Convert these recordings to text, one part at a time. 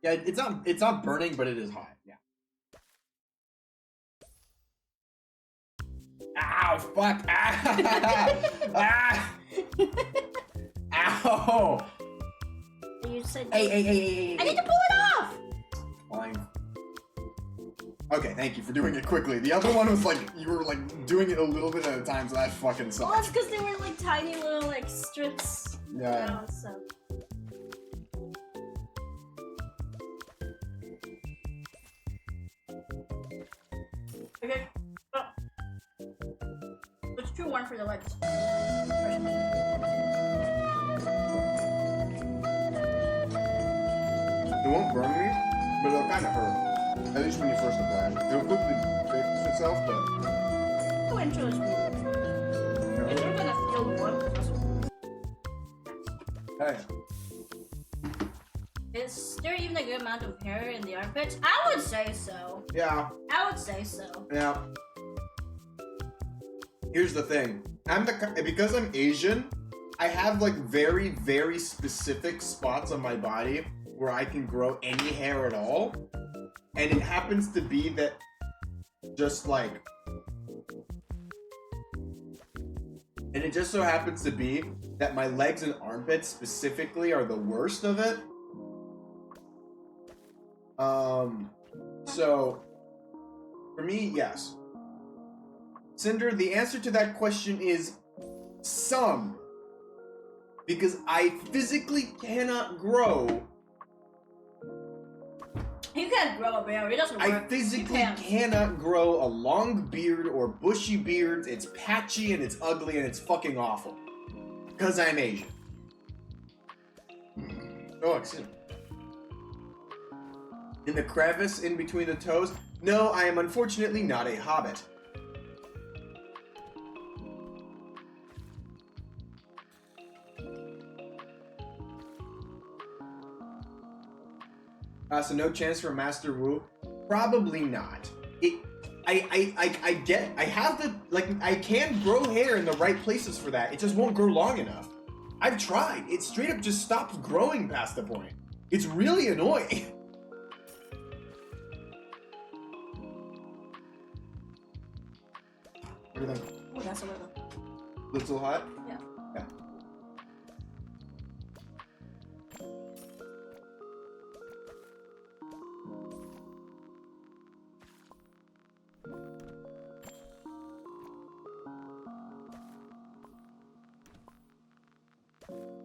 Yeah, it's not burning, but it is hot. Yeah. Ow! Fuck! Ah! Ah! Ow! You said. Hey! I need to pull it off. Fine. Okay, thank you for doing it quickly. The other one was like you were like doing it a little bit at a time, so that fucking Well, that's sucks. because they were like tiny little like strips. Yeah. Around, so. Okay. Oh. It's too warm for the legs. It won't burn me, but it'll kind of hurt. At least when you first apply it. It'll quickly fix itself, but... Go into this. It's not gonna feel warm. Hey. Is there even a good amount of hair in the armpits? I would say so. Yeah. I would say so. Yeah. Here's the thing. Because I'm Asian, I have like very, very specific spots on my body where I can grow any hair at all. And it happens to be that just like... And it just so happens to be that my legs and armpits specifically are the worst of it. So, for me, yes. Cinder, the answer to that question is some. Because I physically cannot grow. You can't grow a beard. It doesn't work. I physically cannot grow a long beard or bushy beards. It's patchy and it's ugly and it's fucking awful. Because I'm Asian. Oh, excuse me. In the crevice in between the toes? No, I am unfortunately not a hobbit. So no chance for Master Wu? Probably not. I have the, like, I can grow hair in the right places for that. It just won't grow long enough. I've tried. It straight up just stops growing past the point. It's really annoying. What do you think? Oh, that's a little. Little hot? Yeah. Yeah.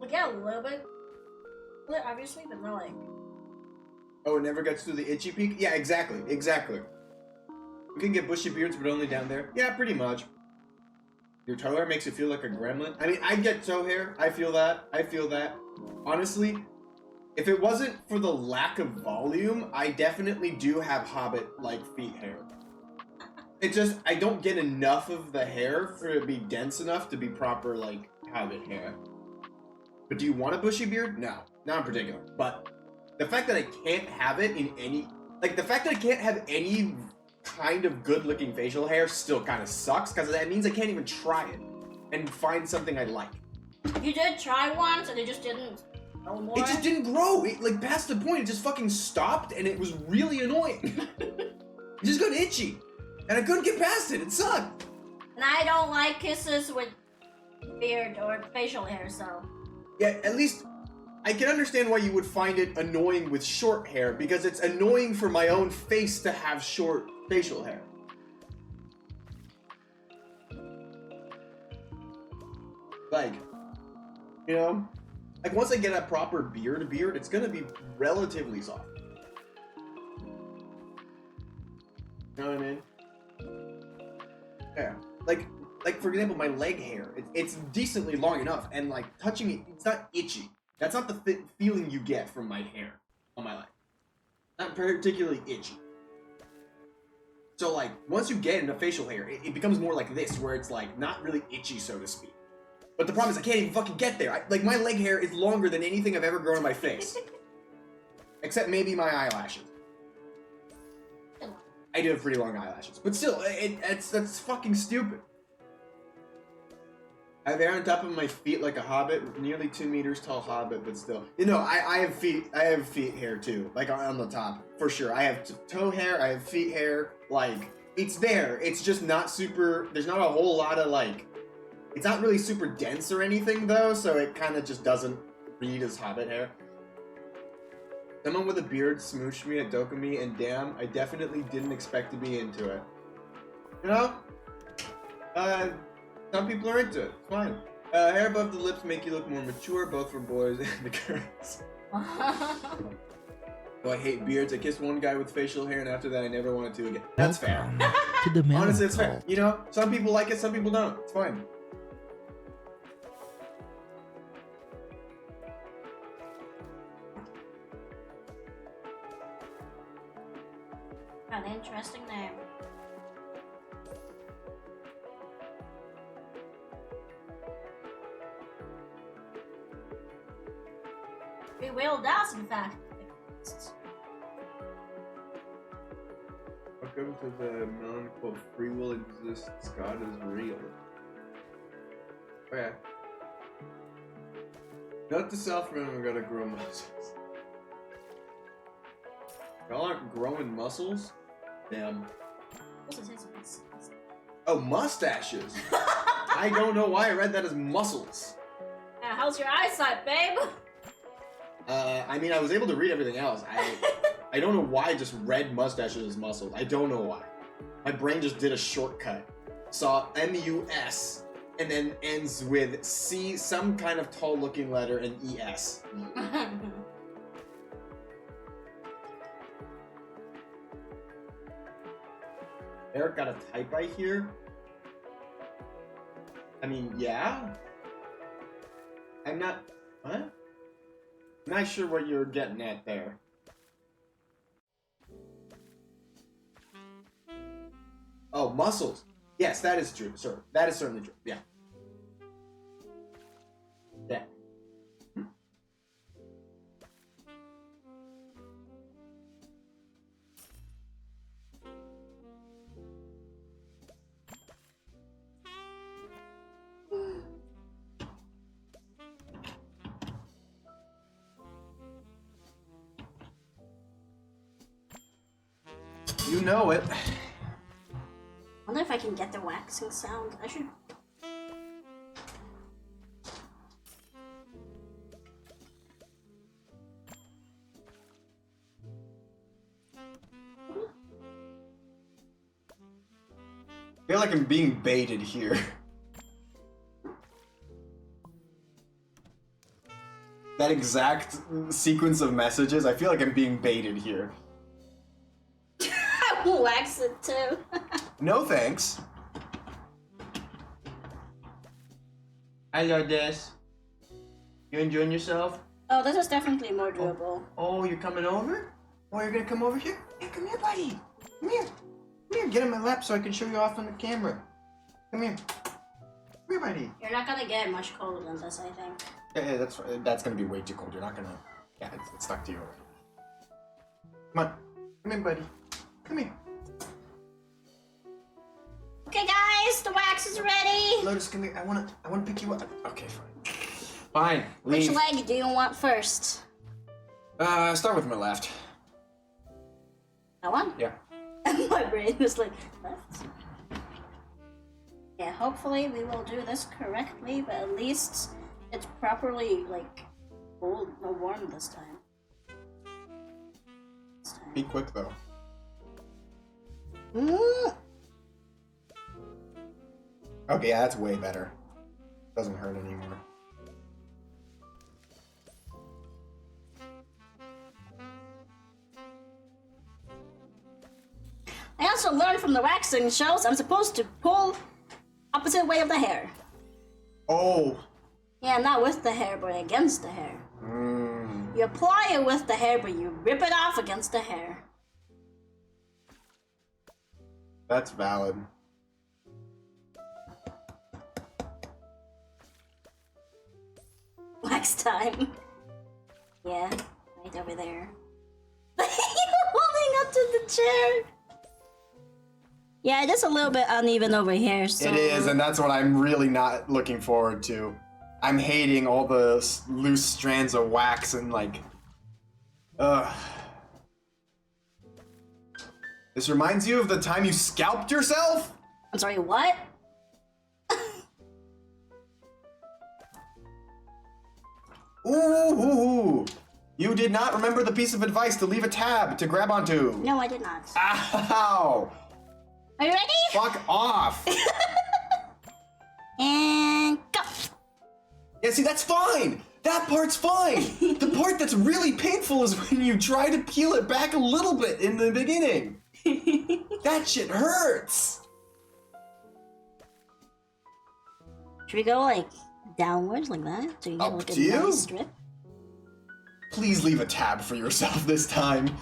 We get a little bit, obviously, but not like. Oh, it never gets to the itchy peak? Yeah, exactly. We can get bushy beards, but only down there. Yeah, pretty much. Your toe hair makes you feel like a gremlin. I mean, I get toe hair. I feel that. Honestly, if it wasn't for the lack of volume, I definitely do have hobbit-like feet hair. It just, I don't get enough of the hair for it to be dense enough to be proper, like, hobbit hair. But do you want a bushy beard? No, not in particular. But the fact that I can't have it in any, like, the fact that I can't have any kind of good-looking facial hair still kind of sucks, because that means I can't even try it and find something I like. You did try once, and it just didn't grow more. It just didn't grow. It, like, past the point, it just fucking stopped, and it was really annoying. It just got itchy, and I couldn't get past it. It sucked. And I don't like kisses with beard or facial hair, so. Yeah, at least I can understand why you would find it annoying with short hair, because it's annoying for my own face to have short facial hair. Like, you know? Like, once I get a proper beard, it's gonna be relatively soft. You know what I mean? Yeah. Like for example, my leg hair, it's decently long enough, and like touching it, it's not itchy. That's not the feeling you get from my hair on my leg. Not particularly itchy. So like, once you get into facial hair, it becomes more like this, where it's like not really itchy, so to speak. But the problem is I can't even fucking get there. Like, my leg hair is longer than anything I've ever grown on my face. Except maybe my eyelashes. I do have pretty long eyelashes. But still, that's fucking stupid. I have hair on top of my feet like a hobbit, nearly 2 meters tall hobbit, but still. You know, I have feet hair too, like on the top, for sure. I have toe hair, I have feet hair, like, it's there. It's just not super, there's not a whole lot of, like, it's not really super dense or anything, though, so it kind of just doesn't read as hobbit hair. Someone with a beard smooched me at Dokumi, and damn, I definitely didn't expect to be into it. You know? Some people are into it. It's fine. Hair above the lips make you look more mature, both for boys and the girls. Oh, I hate beards. I kissed one guy with facial hair, and after that, I never wanted to again. That's fair. To the Honestly, it's fair. You know, some people like it, some people don't. It's fine. An interesting name. Free will does, in fact, exist. Welcome to the non-quote free will exists, God is real. Okay. Note to self, remember, gotta grow muscles. Y'all aren't growing muscles? Damn. Oh, mustaches! I don't know why I read that as muscles. How's your eyesight, babe? I mean, I was able to read everything else. I don't know why I just read mustaches as muscles. I don't know why. My brain just did a shortcut. Saw M-U-S, and then ends with C, some kind of tall-looking letter, and E-S. Eric got a type I hear? I mean, yeah? I'm not... What? I'm not sure what you're getting at there. Oh, muscles. Yes, that is true, sir. That is certainly true. Yeah. Yeah. You know it. I wonder if I can get the waxing sound. I should. I feel like I'm being baited here. That exact sequence of messages, I feel like I'm being baited here. I will wax it too. No thanks. Hello, Des. You enjoying yourself? Oh, this is definitely more doable. Oh, you're coming over? Oh, you're gonna come over here? Yeah, come here, buddy. Come here. Come here, get in my lap so I can show you off on the camera. Come here. Come here, buddy. You're not gonna get much colder than this, I think. Yeah, that's gonna be way too cold. You're not gonna... Yeah, it's stuck to you already. Come on. Come here, buddy. Come here. Okay, guys, the wax is ready. Lotus, come here. I wanna pick you up. Okay, fine. Fine, leave. Which leg do you want first? Start with my left. That one? Yeah. My brain was like, left? Yeah, hopefully we will do this correctly, but at least it's properly, like, cold, no warm this time. Be quick, though. Mm. Okay, yeah, that's way better. Doesn't hurt anymore. I also learned from the waxing shows I'm supposed to pull opposite way of the hair. Oh! Yeah, not with the hair, but against the hair. Mm. You apply it with the hair, but you rip it off against the hair. That's valid. Wax time. Yeah, right over there. You're holding up to the chair. Yeah, it is a little bit uneven over here, so... It is, and that's what I'm really not looking forward to. I'm hating all the loose strands of wax and like... Ugh. This reminds you of the time you scalped yourself? I'm sorry, what? Ooh. You did not remember the piece of advice to leave a tab to grab onto. No, I did not. Ow! Are you ready? Fuck off! And go! Yeah, see, that's fine! That part's fine! The part that's really painful is when you try to peel it back a little bit in the beginning. That shit hurts! Should we go, like, downwards like that? So you get, Up like, to a you. nice strip? Please leave a tab for yourself this time.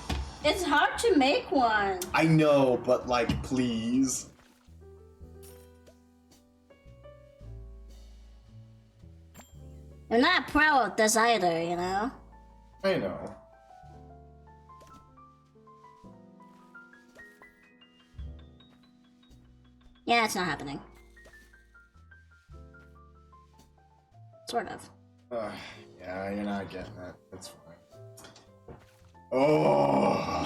It's hard to make one. I know, but like, please. I'm not pro at this either, you know? I know. Yeah, it's not happening. Sort of. Yeah, you're not getting that. That's fine. Oh.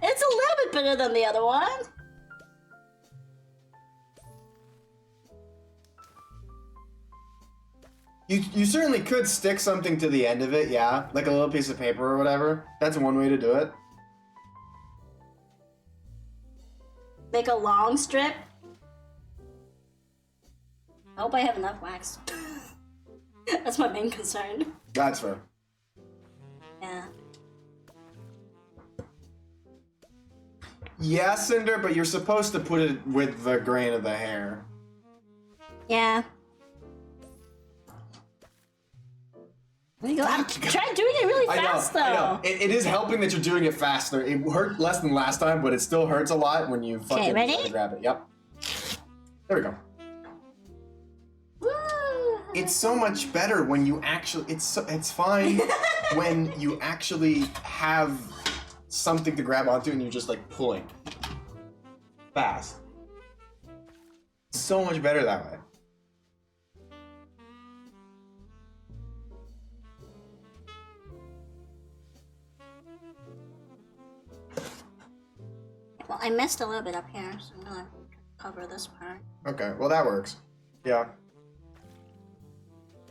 It's a little bit better than the other one. You certainly could stick something to the end of it, yeah? Like a little piece of paper or whatever. That's one way to do it. Make a long strip. I hope I have enough wax. That's my main concern. That's fair. Yeah. Yeah, Cinder, but you're supposed to put it with the grain of the hair. Yeah. There you go. I'm trying doing it really fast, though. I know. It is helping that you're doing it faster. It hurt less than last time, but it still hurts a lot when you fucking ready? try to grab it. Yep. There we go. Woo! It's so much better when you actually. It's fine when you actually have something to grab onto and you're just like pulling fast. So much better that way. Well, I messed a little bit up here, so I'm gonna cover this part. Okay, well that works. Yeah.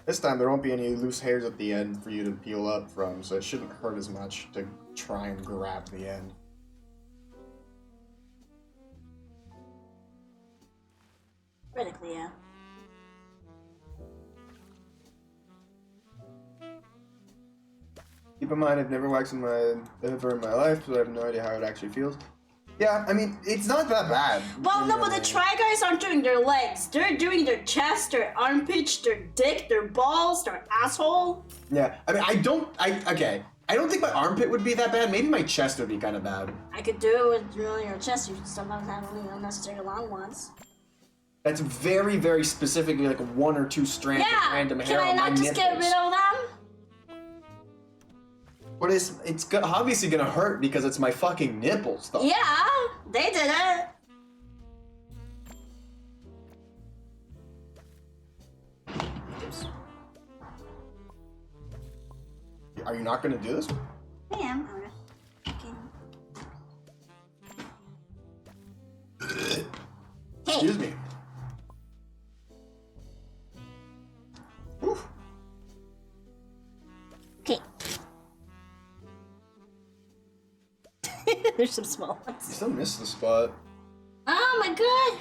This time there won't be any loose hairs at the end for you to peel up from, so it shouldn't hurt as much to try and grab the end. Critically, yeah. Keep in mind, I've never waxed ever in my life, so I have no idea how it actually feels. Yeah, I mean, it's not that bad. Well, no, but the Try Guys aren't doing their legs. They're doing their chest, their armpits, their dick, their balls, their asshole. Yeah, I mean, I don't think my armpit would be that bad. Maybe my chest would be kind of bad. I could do it with really your chest. You sometimes have only unnecessary long ones. That's very, very specifically like one or two strands of Yeah, random can hair I on my not just get rid nipples. of them? But it's obviously gonna hurt because it's my fucking nipples, though. Yeah, they did it. Are you not gonna do this? I am. Okay. Hey. Excuse me. Oof. Okay. There's some small You ones. still missed the spot. Oh my god.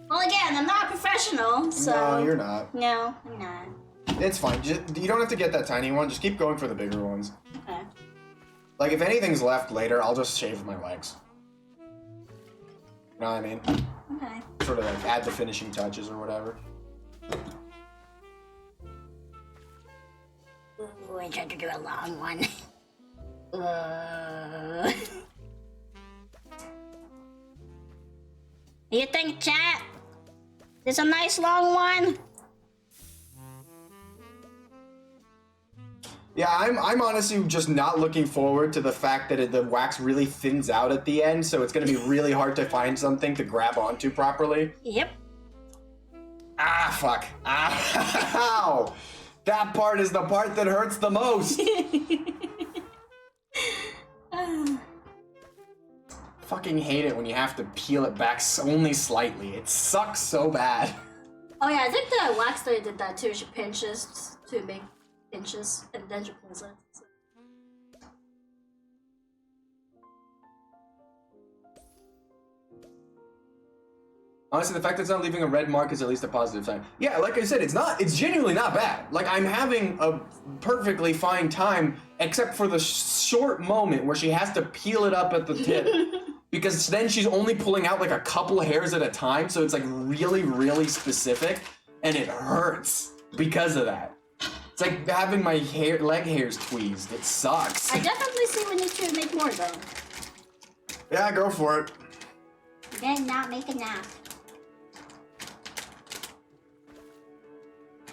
Well, again, I'm not a professional, so. No, you're not. No, I'm not. It's fine. You don't have to get that tiny one. Just keep going for the bigger ones. Okay. Like, if anything's left later, I'll just shave my legs. You know what I mean? Okay. Sort of like add the finishing touches or whatever. Ooh, I tried to do a long one. You think, chat? It's a nice long one? Yeah, I'm honestly just not looking forward to the fact that the wax really thins out at the end, so it's gonna be really hard to find something to grab onto properly. Yep. Ah, fuck. Ow! That part is the part that hurts the most. Fucking hate it when you have to peel it back only slightly. It sucks so bad. Oh yeah, I think the wax lady did that too. She pinches to make pinches, and then she pulls it. Honestly, the fact that it's not leaving a red mark is at least a positive sign. Yeah, like I said, it's genuinely not bad. Like, I'm having a perfectly fine time, except for the short moment where she has to peel it up at the tip. Because then she's only pulling out like a couple hairs at a time, so it's like really, really specific, and it hurts because of that. It's like having my leg hairs tweezed. It sucks. I definitely see we need to make more though. Yeah, go for it. Then not make a nap.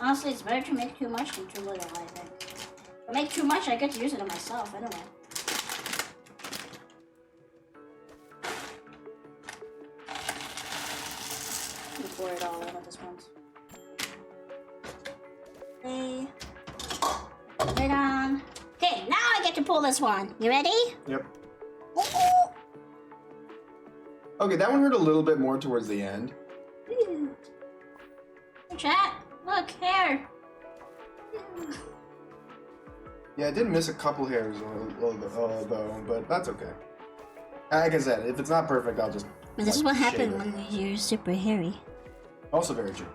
Honestly, it's better to make too much than too little, I think. If I make too much, I get to use it on myself anyway. Let me pour it all in at this once. Okay. Put it on. Okay, now I get to pull this one. You ready? Yep. Ooh. Okay, that one hurt a little bit more towards the end. Ooh. Chat, look, hair. Yeah, I did miss a couple hairs though, but that's okay. Like I said, if it's not perfect, I'll just. This is what happens when you're super hairy. Also very true.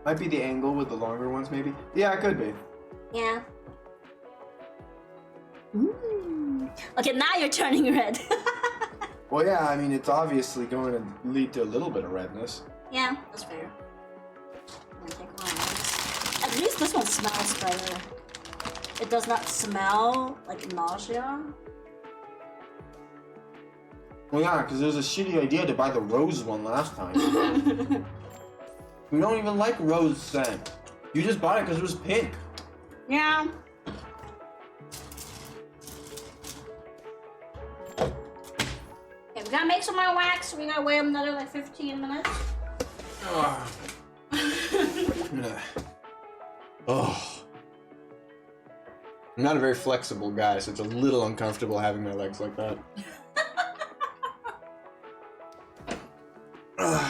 Might be the angle with the longer ones, maybe. Yeah, it could be. Yeah. Okay, now you're turning red. Well, yeah, I mean, it's obviously going to lead to a little bit of redness. Yeah, that's fair. I'm gonna take one. At least this one smells better. It does not smell like nausea. Well, yeah, because it was a shitty idea to buy the rose one last time. We don't even like rose scent. You just bought it because it was pink. Yeah. Okay, we gotta make some more wax. We gotta wait another like 15 minutes. Oh. I'm not a very flexible guy, so it's a little uncomfortable having my legs like that. I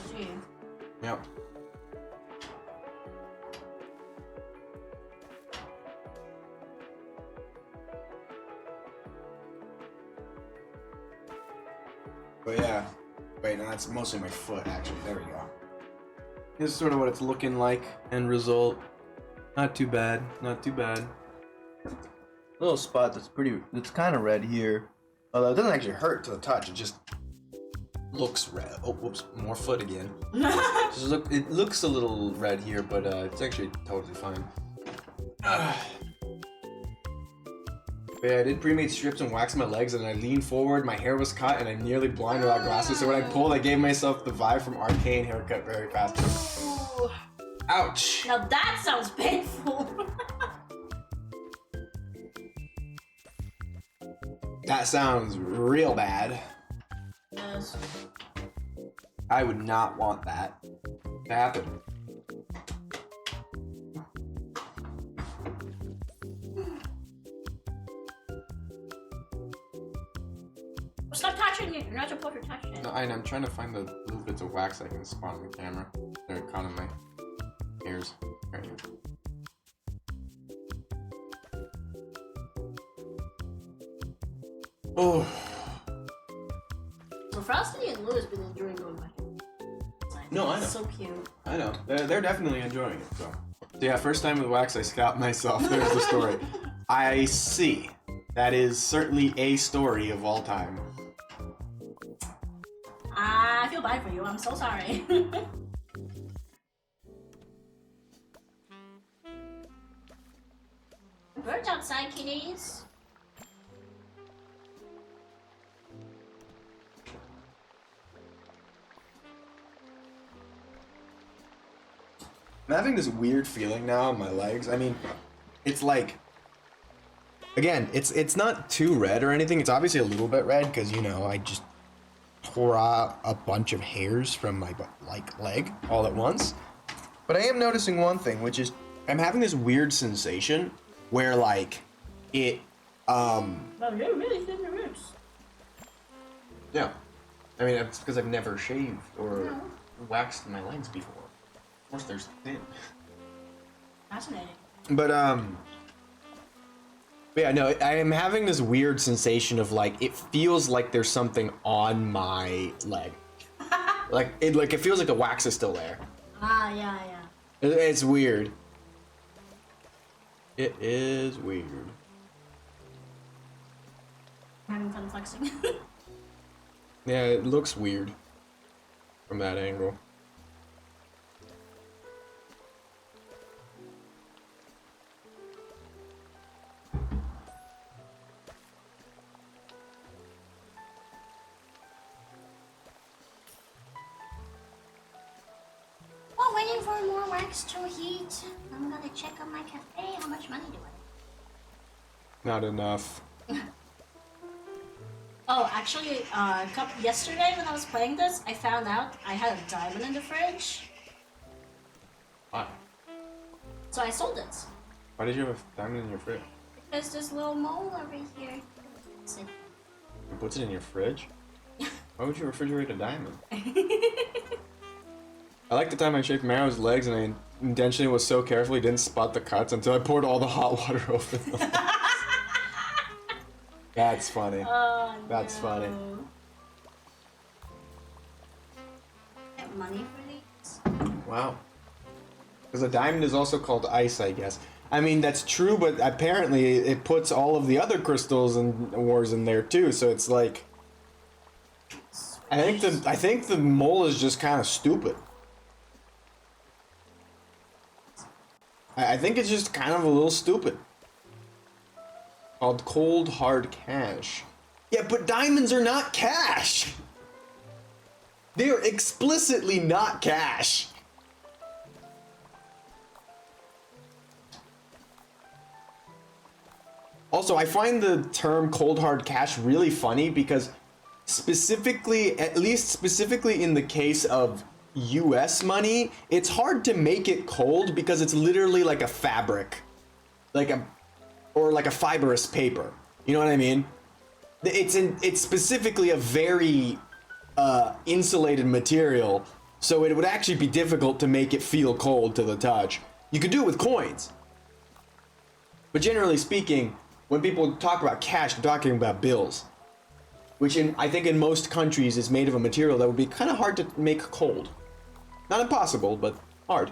see. Yep. But yeah. Wait, no, that's mostly my foot, actually. There we go. This is sort of what it's looking like. End result. Not too bad. Not too bad. Little spot that's kind of red here. Although it doesn't actually hurt to the touch. It just looks red. Oh, whoops. More foot again. It looks a little red here, but it's actually totally fine. Yeah, I did pre-made strips and waxed my legs, and I leaned forward, my hair was cut, and I nearly blind without glasses, so when I pulled, I gave myself the vibe from Arcane haircut very fast. Ooh. Ouch! Now that sounds painful. That sounds real bad. Yes. I would not want that to happen. Stop touching it. You're not supposed to touch it. No, I'm trying to find the little bits of wax I can spot on the camera. They're caught in my ears. Right here. Oh. So Frosty and Lou has been enjoying going back. No, I know. So cute. I know. They're definitely enjoying it, so. So yeah, first time with wax, I scalped myself. There's the story. I see. That is certainly a story of all time. I feel bad for you. I'm so sorry. Birds outside, kitties. I'm having this weird feeling now in my legs. I mean, it's like, again, it's not too red or anything. It's obviously a little bit red because, you know, I just tore out a bunch of hairs from my leg all at once. But I am noticing one thing, which is I'm having this weird sensation where like it Wow, you're really thin your roots. yeah. I mean, it's because I've never shaved or waxed my legs before. Of course, there's thin. Fascinating. But yeah, no, I am having this weird sensation of like it feels like there's something on my leg. It feels like the wax is still there. Ah, yeah. It's weird. It is weird. Having fun flexing. Yeah, it looks weird from that angle. While waiting for more wax to heat, I'm gonna check on my cafe. How much money do I have? Not enough. Oh, actually, yesterday when I was playing this, I found out I had a diamond in the fridge, Why? so I sold it. Why did you have a diamond in your fridge? There's this little mole over here. You put it in your fridge? Why would you refrigerate a diamond? I like the time I shaved Marrow's legs and I intentionally was so careful he didn't spot the cuts until I poured all the hot water over them. That's funny. Oh, That's no. funny. Get money for these? Wow. Because a diamond is also called ice, I guess. I mean, that's true, but apparently it puts all of the other crystals and ores in there too, so it's like... I think the mole is just kind of stupid. I think it's just kind of a little stupid. Called cold hard cash. Yeah, but diamonds are not cash. They are explicitly not cash. Also, I find the term cold hard cash really funny because specifically, at least specifically in the case of US money, it's hard to make it cold because it's literally like a fabric. Or like a fibrous paper. You know what I mean? It's specifically a very insulated material, so it would actually be difficult to make it feel cold to the touch. You could do it with coins. But generally speaking, when people talk about cash, they're talking about bills. Which I think in most countries is made of a material that would be kind of hard to make cold. Not impossible, but hard.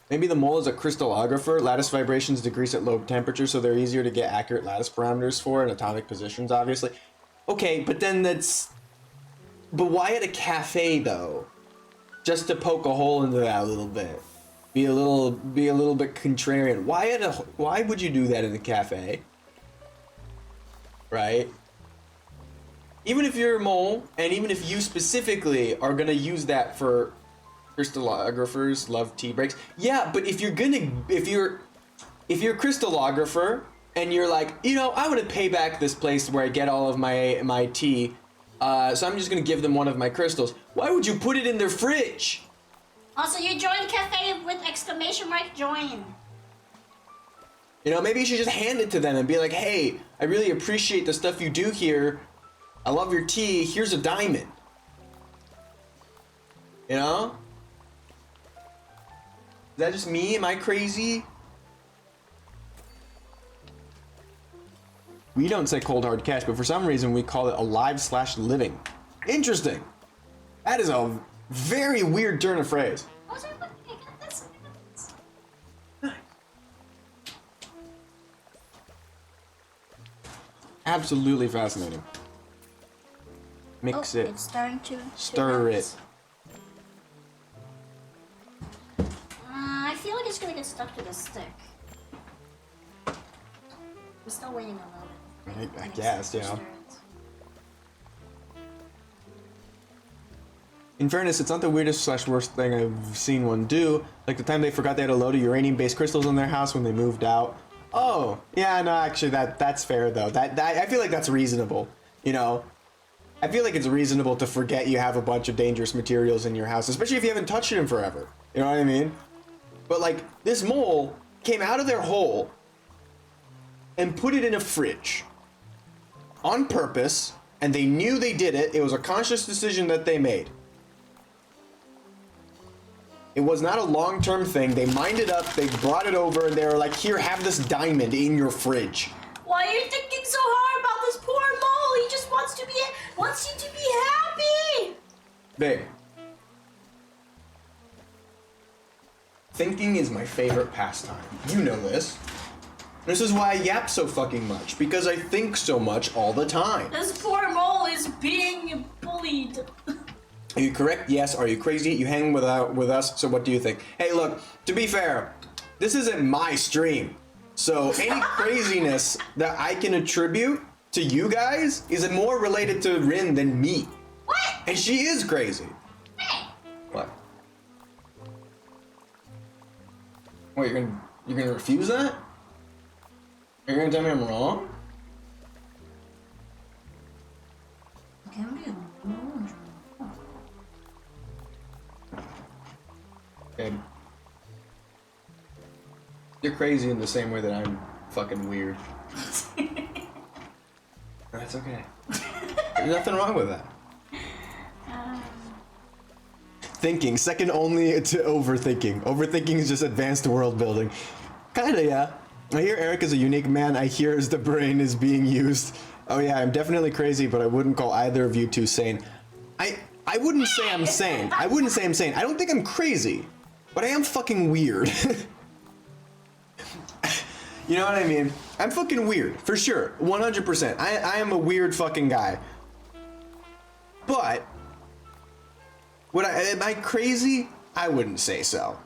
Maybe the mole is a crystallographer. Lattice vibrations decrease at low temperature, so they're easier to get accurate lattice parameters for and atomic positions, obviously. Okay, but then that's... But why at a cafe, though? Just to poke a hole into that a little bit. Be a little bit contrarian. Why would you do that in a cafe? Right? Even if you're a mole, and even if you specifically are gonna use that for crystallographers love tea breaks. Yeah, but if you're a crystallographer and you're like, you know, I want to pay back this place where I get all of my tea, so I'm just gonna give them one of my crystals. Why would you put it in their fridge? Also, you join cafe with exclamation mark join. You know, maybe you should just hand it to them and be like, hey, I really appreciate the stuff you do here. I love your tea. Here's a diamond. You know? Is that just me? Am I crazy? We don't say cold hard cash, but for some reason we call it alive/living. Interesting. That is a very weird turn of phrase. Oh, sorry, look, I got this. Absolutely fascinating. Mix it. It's starting to Stir it. I feel like it's gonna get stuck to the stick. I'm still waiting a little bit. I guess, yeah. In fairness, it's not the weirdest slash worst thing I've seen one do. Like the time they forgot they had a load of uranium-based crystals in their house when they moved out. Oh, yeah, no, actually, that's fair though. That I feel like that's reasonable. You know, I feel like it's reasonable to forget you have a bunch of dangerous materials in your house, especially if you haven't touched it in forever. You know what I mean? But like, this mole came out of their hole and put it in a fridge on purpose, and they knew they did it. It was a conscious decision that they made. It was not a long-term thing. They mined it up, they brought it over, and they were like, here, have this diamond in your fridge. Why are you thinking so hard about this poor mole? He just wants you to be happy. Babe. Thinking is my favorite pastime. You know this. This is why I yap so fucking much, because I think so much all the time. This poor mole is being bullied. Are you correct? Yes. Are you crazy? You hang with us, so what do you think? Hey, look, to be fair, this isn't my stream. So any craziness that I can attribute to you guys is more related to Rin than me. What? And she is crazy. Hey. What? What, you're gonna refuse that? Are you gonna tell me I'm wrong? Okay, I'm being rude. Babe. You're crazy in the same way that I'm fucking weird. That's okay. There's nothing wrong with that. Thinking, second only to overthinking. Overthinking is just advanced world building. Kinda, yeah. I hear Eric is a unique man. I hear as the brain is being used. Oh yeah, I'm definitely crazy, but I wouldn't call either of you two sane. I wouldn't say I'm sane. I wouldn't say I'm sane. I don't think I'm crazy, but I am fucking weird. You know what I mean? I'm fucking weird, for sure, 100%. I am a weird fucking guy. But, am I crazy? I wouldn't say so.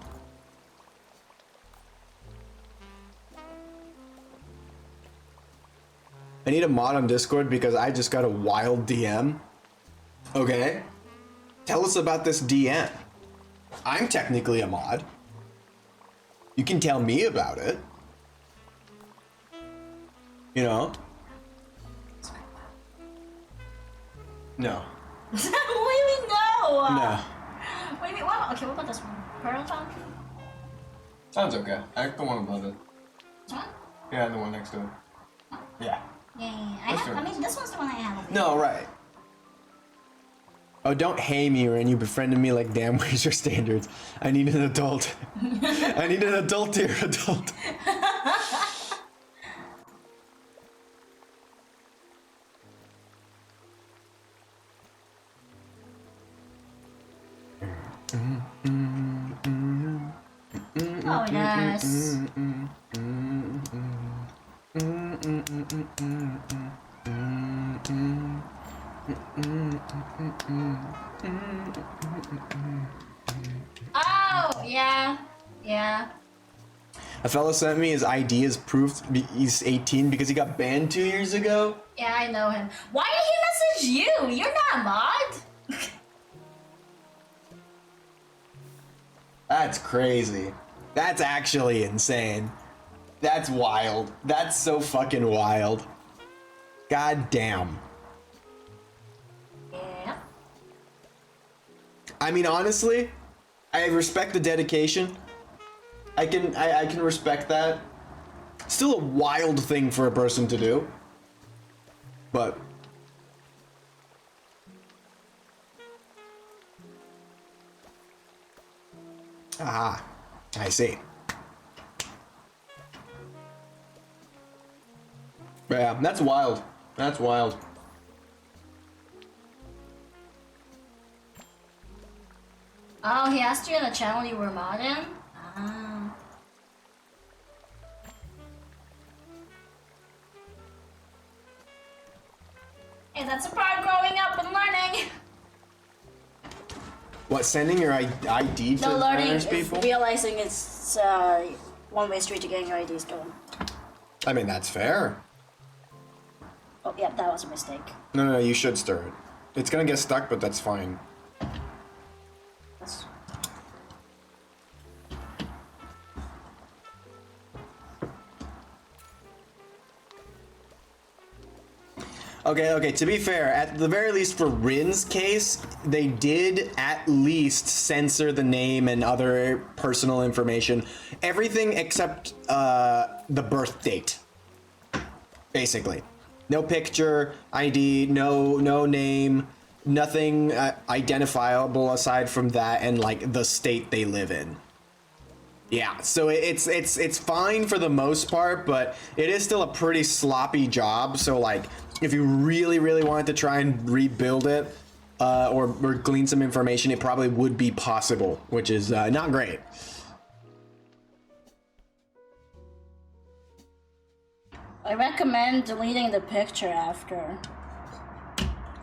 I need a mod on Discord because I just got a wild DM. Okay? Tell us about this DM. I'm technically a mod. You can tell me about it. You know? No. What do you mean no? No. What do you mean? What? Okay, what about this one? Pearl Foundry? Sounds okay. I like the one above it. This one? Yeah, the one next to it. Yeah. Yeah. Let's do it. I mean, this one's the one I have. No, right. Oh, don't hey me, Ren. You befriended me like damn, where's your standards? I need an adult. I need an adult here, adult. Oh, yes. Oh, yeah. Yeah. A fella sent me his ID as proof he's 18 because he got banned 2 years ago. Yeah, I know him. Why did he message you? You're not a mod. That's crazy. That's actually insane. That's wild. That's so fucking wild. God damn. Yeah. I mean, honestly, I respect the dedication. I can respect that. Still a wild thing for a person to do. But aha, I see. Yeah, that's wild. That's wild. Oh, he asked you in the channel you were modding? Ah. Hey, that's a part of growing up and learning. What, sending your ID to No, learning others is people? realizing it's one-way street to getting your ID stolen. I mean, that's fair. Oh, yeah, that was a mistake. No, you should stir it. It's gonna get stuck, but that's fine. Okay, to be fair, at the very least for Rin's case, they did at least censor the name and other personal information. Everything except the birth date. Basically. No picture, ID, no name, nothing identifiable aside from that and like the state they live in. Yeah, so it's fine for the most part, but it is still a pretty sloppy job. So like, if you really wanted to try and rebuild it, or glean some information, it probably would be possible, which is not great. I recommend deleting the picture after.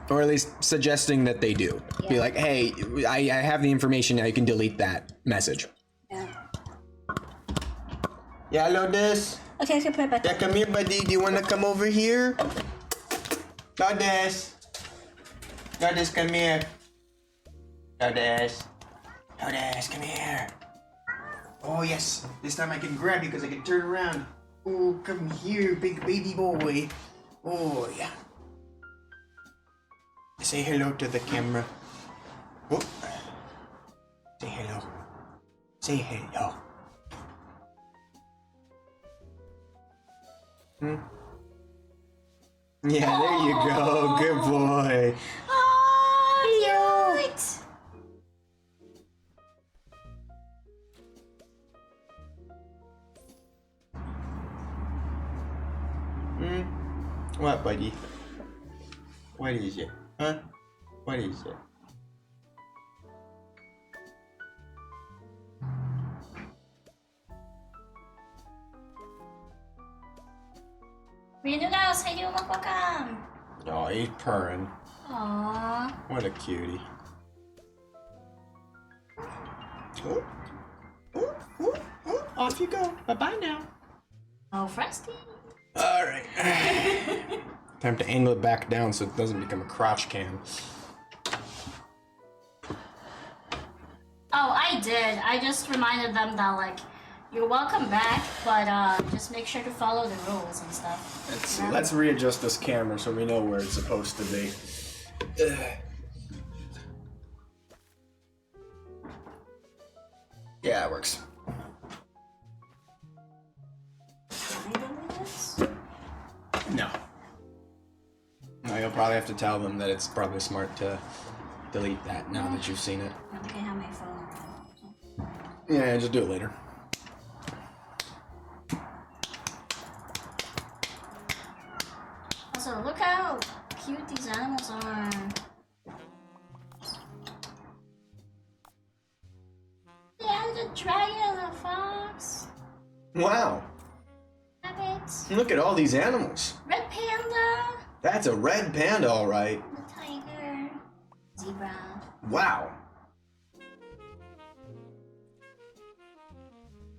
Or at least suggesting that they do. Be Yeah. like, hey, I have the information now, you can delete that message. Yeah. Yeah, hello, Des. Okay, I can put it back. Yeah, come here, buddy. Do you want to come over here? Lourdes. Lourdes, come here. Lourdes. Lourdes, come here. Oh, yes. This time I can grab you because I can turn around. Oh, come here, big baby boy. Oh, yeah. Say hello to the camera. Oh. Say hello. Say hello. Yeah, there you go. Good boy. Oh, cute! What, buddy? What is it? Huh? What is it? Rinuga, say you welcome. Oh, he's purring. Aww. What a cutie. Oh. Oh, oh, oh. Off you go. Bye-bye now. Oh, Frosty. All right. Time to angle it back down so it doesn't become a crotch cam. Oh, I did. I just reminded them that, like, you're welcome back, but just make sure to follow the rules and stuff. Let's see. Yeah. Let's readjust this camera so we know where it's supposed to be. Yeah, it works. Can I delete this? No. No, you'll probably have to tell them that it's probably smart to delete that now that you've seen it. I don't think I have my phone. Yeah, just do it later. Also, look how cute these animals are. Yeah, the dragon, the fox, Wow. rabbit, Look at all these animals. red panda, That's a red panda, all right. the tiger, zebra. Wow.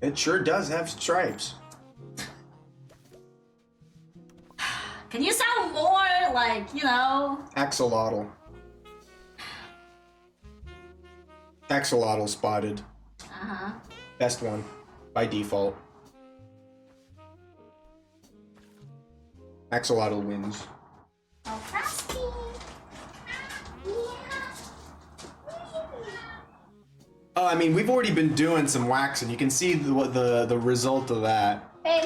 It sure does have stripes. Can you sound more like, you know? Axolotl. Axolotl spotted. Uh-huh. Best one. By default. Axolotl wins. Oh, Frosty. Oh, I mean, we've already been doing some waxing. You can see the result of that Hey,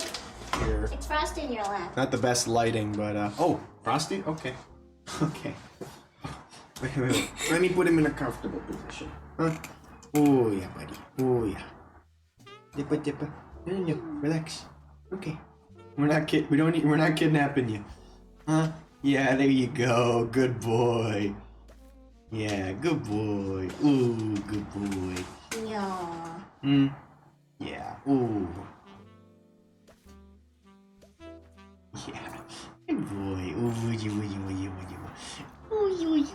here. it's Frosty in your lap. Not the best lighting, but oh, Frosty? Okay. Okay. Wait. Let me put him in a comfortable position. Huh? Oh yeah, buddy. Oh yeah. Dippa. No. Relax. Okay. We're not kidnapping you. Huh? Yeah, there you go. Good boy. Yeah, good boy. Ooh, good boy. Yeah. Yeah. Ooh. Yeah. Good boy. Ooh, you.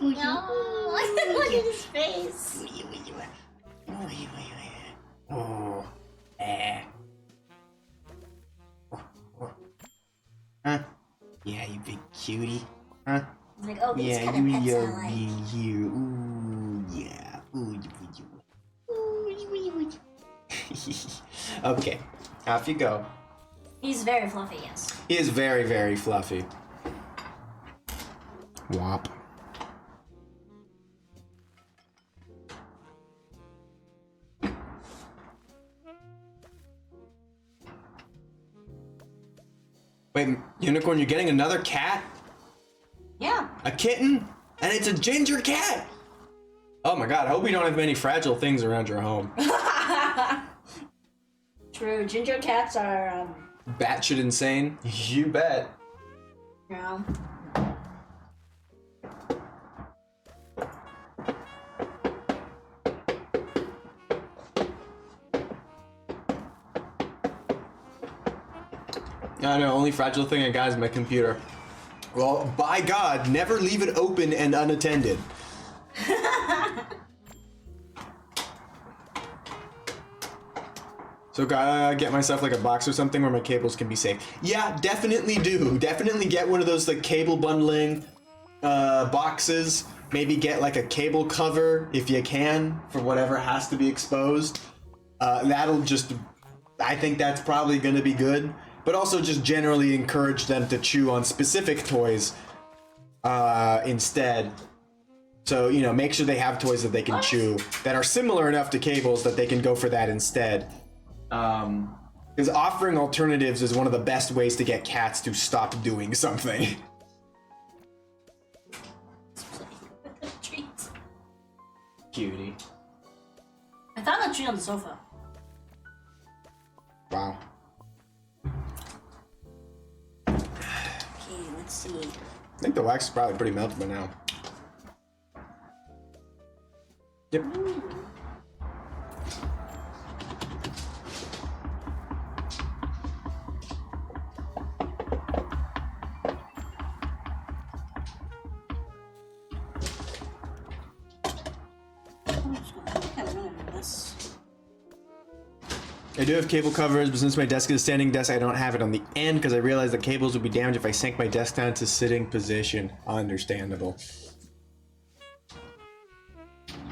No, look at his face. Oh. Huh? Yeah, you big cutie. Huh? He's like, oh, these Yeah, kind of you pets I are like. being here. Ooh, yeah. Ooh. Okay, off you go. He's very fluffy, yes. He is very, very fluffy. Wop. Wait, Unicorn, you're getting another cat? Yeah. A kitten? And it's a ginger cat! Oh my god, I hope you don't have many fragile things around your home. True. Ginger cats are Batshit insane? You bet. yeah. I know, only fragile thing I got is my computer. Well, by God, never leave it open and unattended. So gotta get myself like a box or something where my cables can be safe. Yeah, definitely do. Definitely get one of those like cable bundling boxes. Maybe get like a cable cover if you can for whatever has to be exposed. That'll just, I think that's probably gonna be good. But also just generally encourage them to chew on specific toys instead. So, you know, make sure they have toys that they can chew that are similar enough to cables that they can go for that instead. Because offering alternatives is one of the best ways to get cats to stop doing something. Treats. Cutie. I found a treat on the sofa. Wow. Okay, let's see. I think the wax is probably pretty melted by now. Yep. I do have cable covers, but since my desk is a standing desk, I don't have it on the end because I realized the cables would be damaged if I sank my desk down to sitting position. Understandable.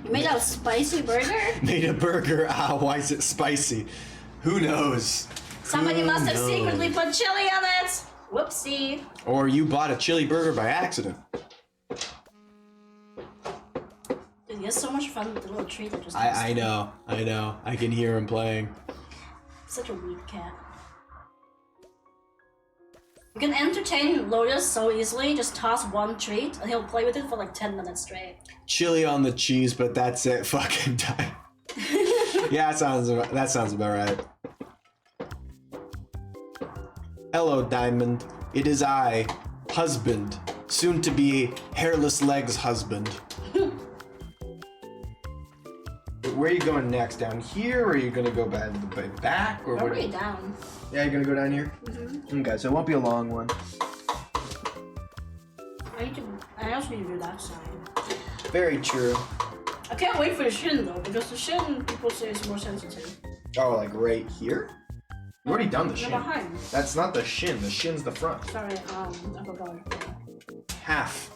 You made a spicy burger? Made a burger. Ah, why is it spicy? Who knows? Somebody Who must have knows? secretly put chili on it. Whoopsie. Or you bought a chili burger by accident. Dude, he has so much fun with the little treat that just I know. I can hear him playing. Such a weak cat. You can entertain Lotus so easily, just toss one treat and he'll play with it for like 10 minutes straight. Chili on the cheese, but that's it. Fucking die. Yeah, that sounds about right. Hello, Diamond. It is I, husband, soon to be hairless legs husband. Where are you going next? Down here, or are you gonna go back to the back, or what? Probably down. Yeah, you're gonna go down here. Okay, so it won't be a long one. I also need to do that side. Very true. I can't wait for the shin though, because the shin people say is more sensitive. Oh, like right here? You already done the They're shin. behind. That's not the shin. The shin's the front. Sorry, I forgot. Half.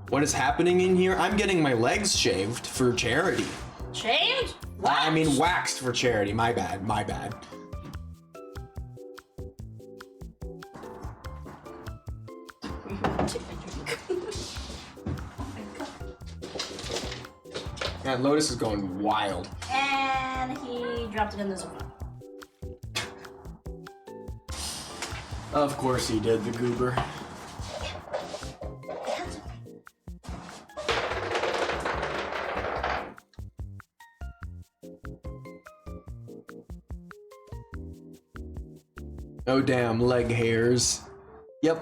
What is happening in here? I'm getting my legs shaved for charity. Shaved? What? I mean waxed for charity. My bad. My bad. Man, Lotus is going wild. And he dropped it in the sofa. Of course he did, the goober. Oh damn, leg hairs. Yep.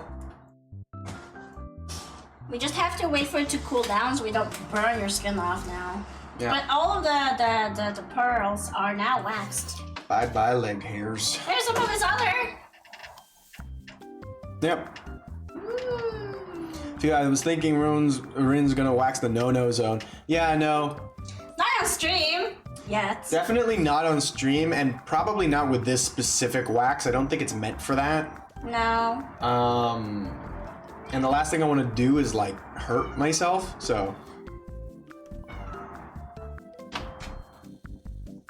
We just have to wait for it to cool down so we don't burn your skin off now. Yeah. But all of the pearls are now waxed. Bye bye leg hairs. There's some of his other. Yep. Yeah, I was thinking Rin's gonna wax the no-no zone. Yeah, I know. Not on stream yet. Definitely not on stream, and probably not with this specific wax. I don't think it's meant for that. No. And the last thing I want to do is like hurt myself, so.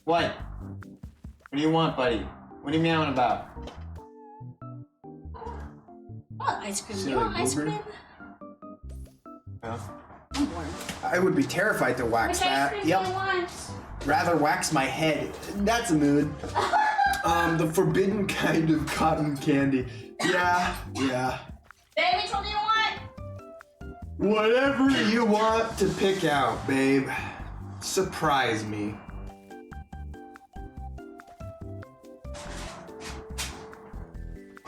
What? What do you want, buddy? What are you meowing about? What? ice cream. See, You want like, ice Wilbur? cream? Yeah. I'm bored. I would be terrified to wax Which ice that. cream do you want? Rather wax my head. That's a mood. The forbidden kind of cotton candy. Yeah. Babe, which one do you want? Whatever you want to pick out, babe. Surprise me.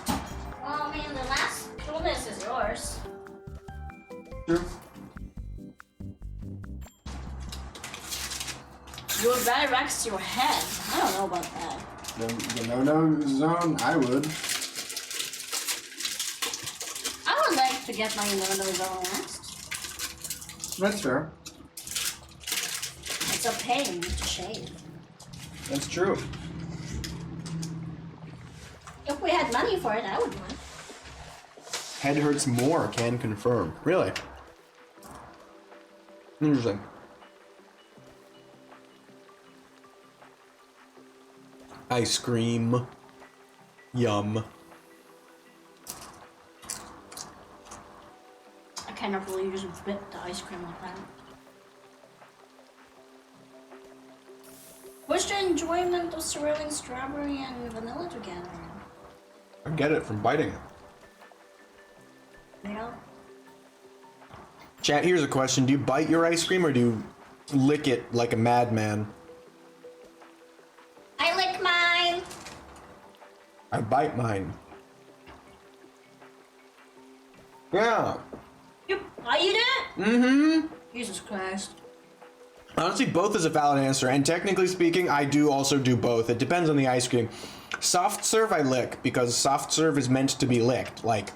Well, I mean, the last coolness is yours. Sure. You would rather wax your head. I don't know about that. The no-no zone, I would. I would like to get my no-no zone waxed. That's fair. It's a pain to shave. That's true. If we had money for it, I would do it. Head hurts more, can confirm. Really? Interesting. Ice cream. Yum. I cannot believe you just bit the ice cream like that. What's the enjoyment of swirling strawberry and vanilla together? I get it from biting it. You know? Chat, here's a question. Do you bite your ice cream or do you lick it like a madman? I lick mine! I bite mine. Yeah. You bite it? Mm-hmm. Jesus Christ. Honestly, both is a valid answer, and technically speaking, I do also do both. It depends on the ice cream. Soft serve, I lick, because soft serve is meant to be licked. Like,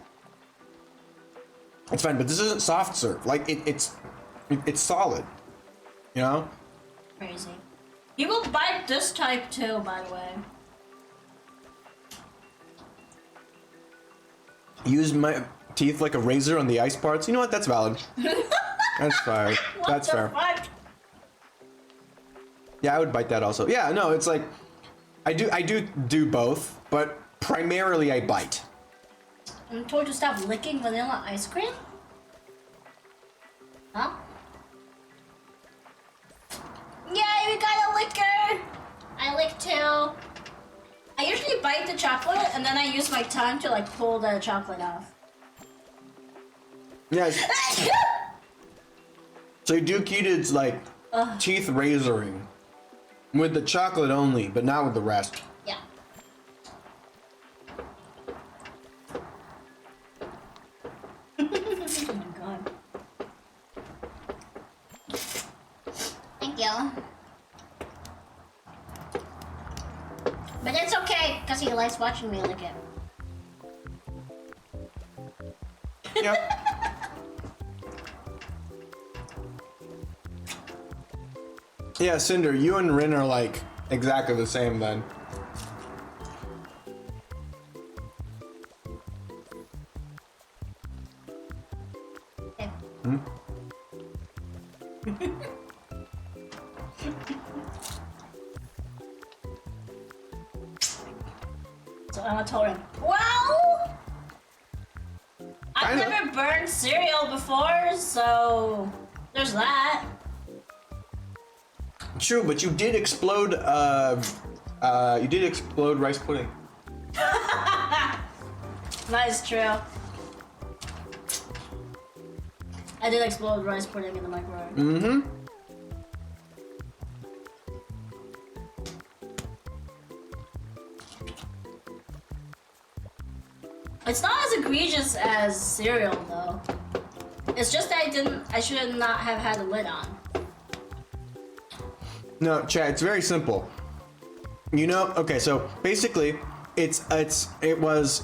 it's fine, but this isn't soft serve. Like, it's solid. You know? Crazy. You will bite this type too, by the way. Use my teeth like a razor on the ice parts. You know what? That's valid. That's fair. That's fair. Fuck? Yeah, I would bite that also. Yeah, no, it's like I do both, but primarily I bite. I'm told to stop licking vanilla ice cream? Huh? Yeah, we got a licker! I lick too. I usually bite the chocolate and then I use my tongue to like pull the chocolate off. Yes. So you do Keaton's like teeth razoring with the chocolate only, but not with the rest. Yeah. Oh my god. Thank you. But it's okay, because he likes watching me lick it. Yep. Yeah, Cinder, you and Rin are like exactly the same then. Okay. So Emma told him, well, I've Kinda. never burned cereal before, so there's that. True, but you did explode rice pudding. That is true. I did explode rice pudding in the microwave. Mm-hmm. It's not as egregious as cereal though. It's just that I should not have had the lid on. No, Chad, it's very simple. You know, okay, so basically, it was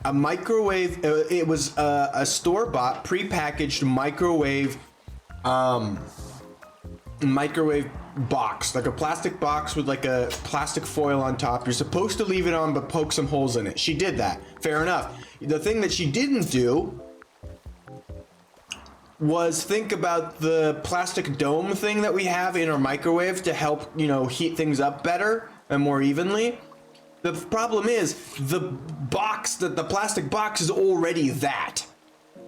a microwave. It was a store-bought, pre-packaged microwave box, like a plastic box with like a plastic foil on top. You're supposed to leave it on, but poke some holes in it. She did that. Fair enough. The thing that she didn't do was think about the plastic dome thing that we have in our microwave to help, you know, heat things up better and more evenly. The problem is the box, the plastic box is already that.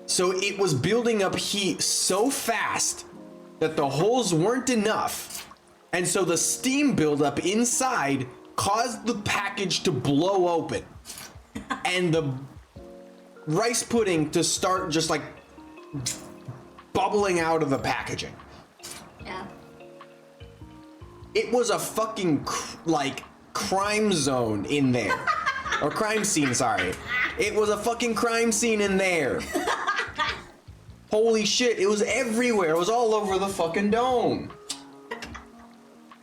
So it was building up heat so fast that the holes weren't enough. And so the steam buildup inside caused the package to blow open. And the rice pudding to start just like bubbling out of the packaging. Yeah. It was a fucking crime zone in there. Or crime scene, sorry. It was a fucking crime scene in there. Holy shit, it was everywhere. It was all over the fucking dome.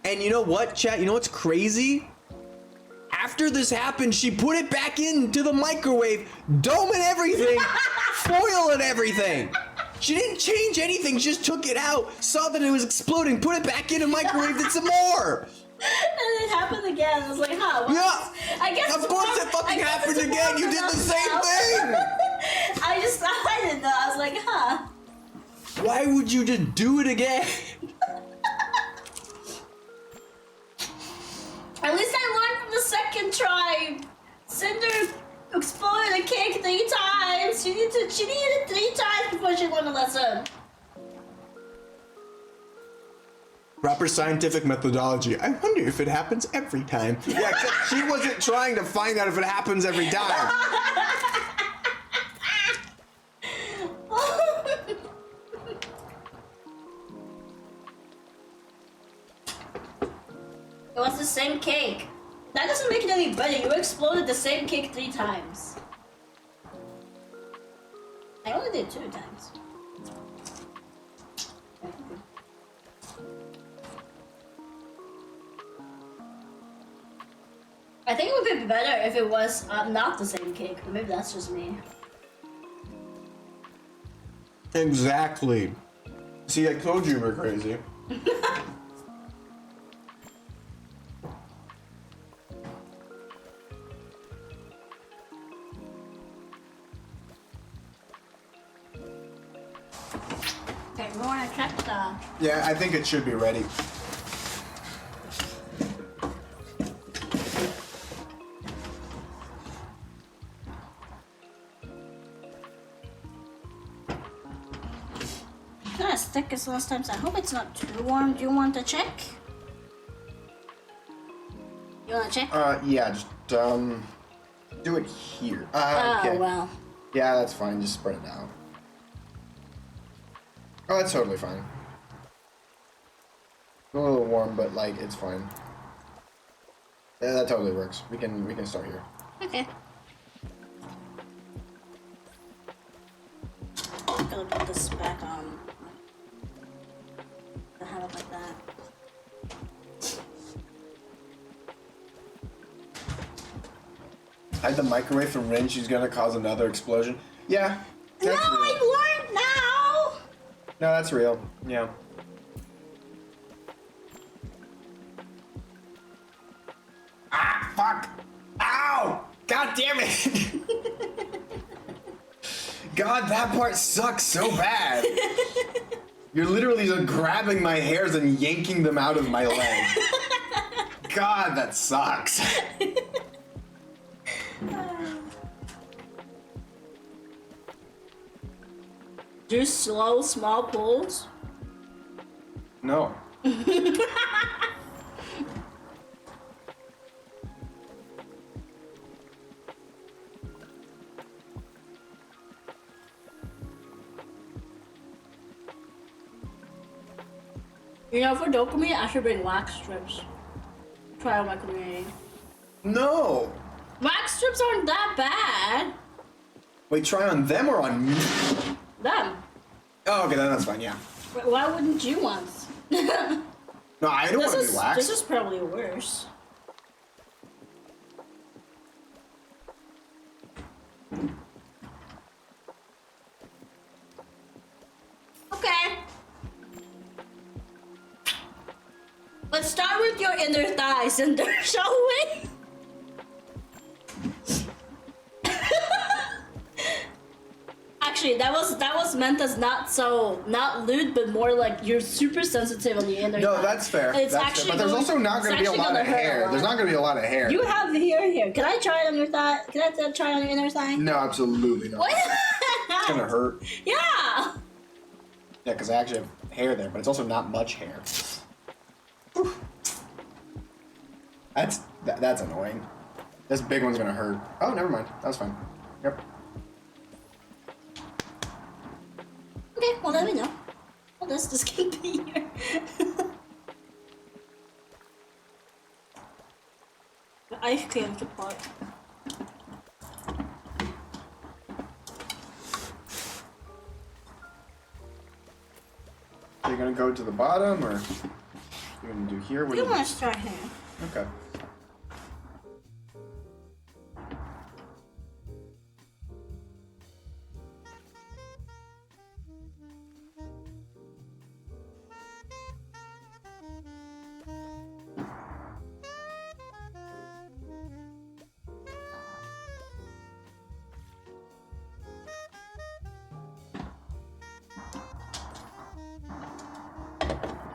And you know what, chat? You know what's crazy? After this happened, she put it back into the microwave, dome and everything, foil and everything. She didn't change anything, she just took it out, saw that it was exploding, put it back in and microwaved it some more. And it happened again. I was like, huh? What? Yeah. I guess. Of course it fucking happened again. You did the same thing. I didn't know. I was like, huh? Why would you just do it again? At least I learned from the second try. Cinder exploded the cake 3 times. She needed it 3 times before she learned a lesson. Proper scientific methodology. I wonder if it happens every time. Yeah, except she wasn't trying to find out if it happens every time. It was the same cake. That doesn't make it any better. You exploded the same cake 3 times. I only did 2 times. I think it would be better if it was not the same cake, but maybe that's just me. Exactly. See, I told you we're crazy. Okay, we want to check the... Yeah, I think it should be ready. Not as thick as last time, so I hope it's not too warm. Do you want to check? You want to check? Yeah, just, do it here. Oh, Okay. well. Yeah, that's fine. Just spread it out. Oh, that's totally fine. A little warm, but, like, it's fine. Yeah, that totally works. We can start here. Okay. I'm gonna put this back on. I have it like that. Hide the microwave from Rin. She's gonna cause another explosion. Yeah. No, That's real. I learned now! No, that's real. Yeah. Ah, fuck! Ow! God damn it! God, that part sucks so bad. You're literally just grabbing my hairs and yanking them out of my leg. God, that sucks. Do slow, small pulls. No. You know, for dopamine, I should bring wax strips. Try out my community. No! Wax strips aren't that bad. Wait, try on them or on me? Them. Oh, okay, then that's fine, yeah. Why wouldn't you want? No, I don't want to be waxed. This is probably worse. Okay. Let's start with your inner thighs, and shall we? actually that was meant as not lewd, but more like you're super sensitive on the inner No, thigh. that's fair. It's That's actually fair. But there's going- also not it's going to be a actually lot gonna of hurt a hair. lot. There's not going to be a lot of hair. You have hair here. Can I try it on your thigh? Can I try it on your inner thigh? No, absolutely not. What? It's going to hurt. Yeah. Yeah, because I actually have hair there, but it's also not much hair. Whew. That's annoying. This big one's gonna hurt. Oh, never mind. That was fine. Yep. Okay, well let me know. Well, let's just keep it here. The ice cream support. So you're gonna go to the bottom, or you're gonna do here? What You do want to start here? Okay.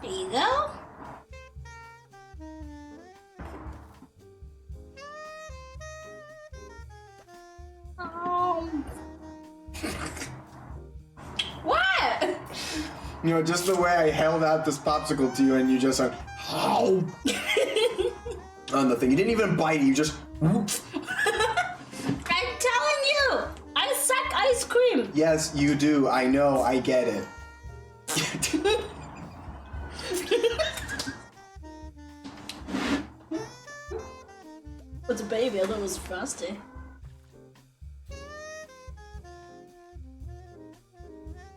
There you go. What? You know, just the way I held out this popsicle to you, and you just went, "How?" on the thing. You didn't even bite it. You just. Whoop. I'm telling you, I suck ice cream. Yes, you do. I know. I get it. It's a baby. I thought it was Frosty.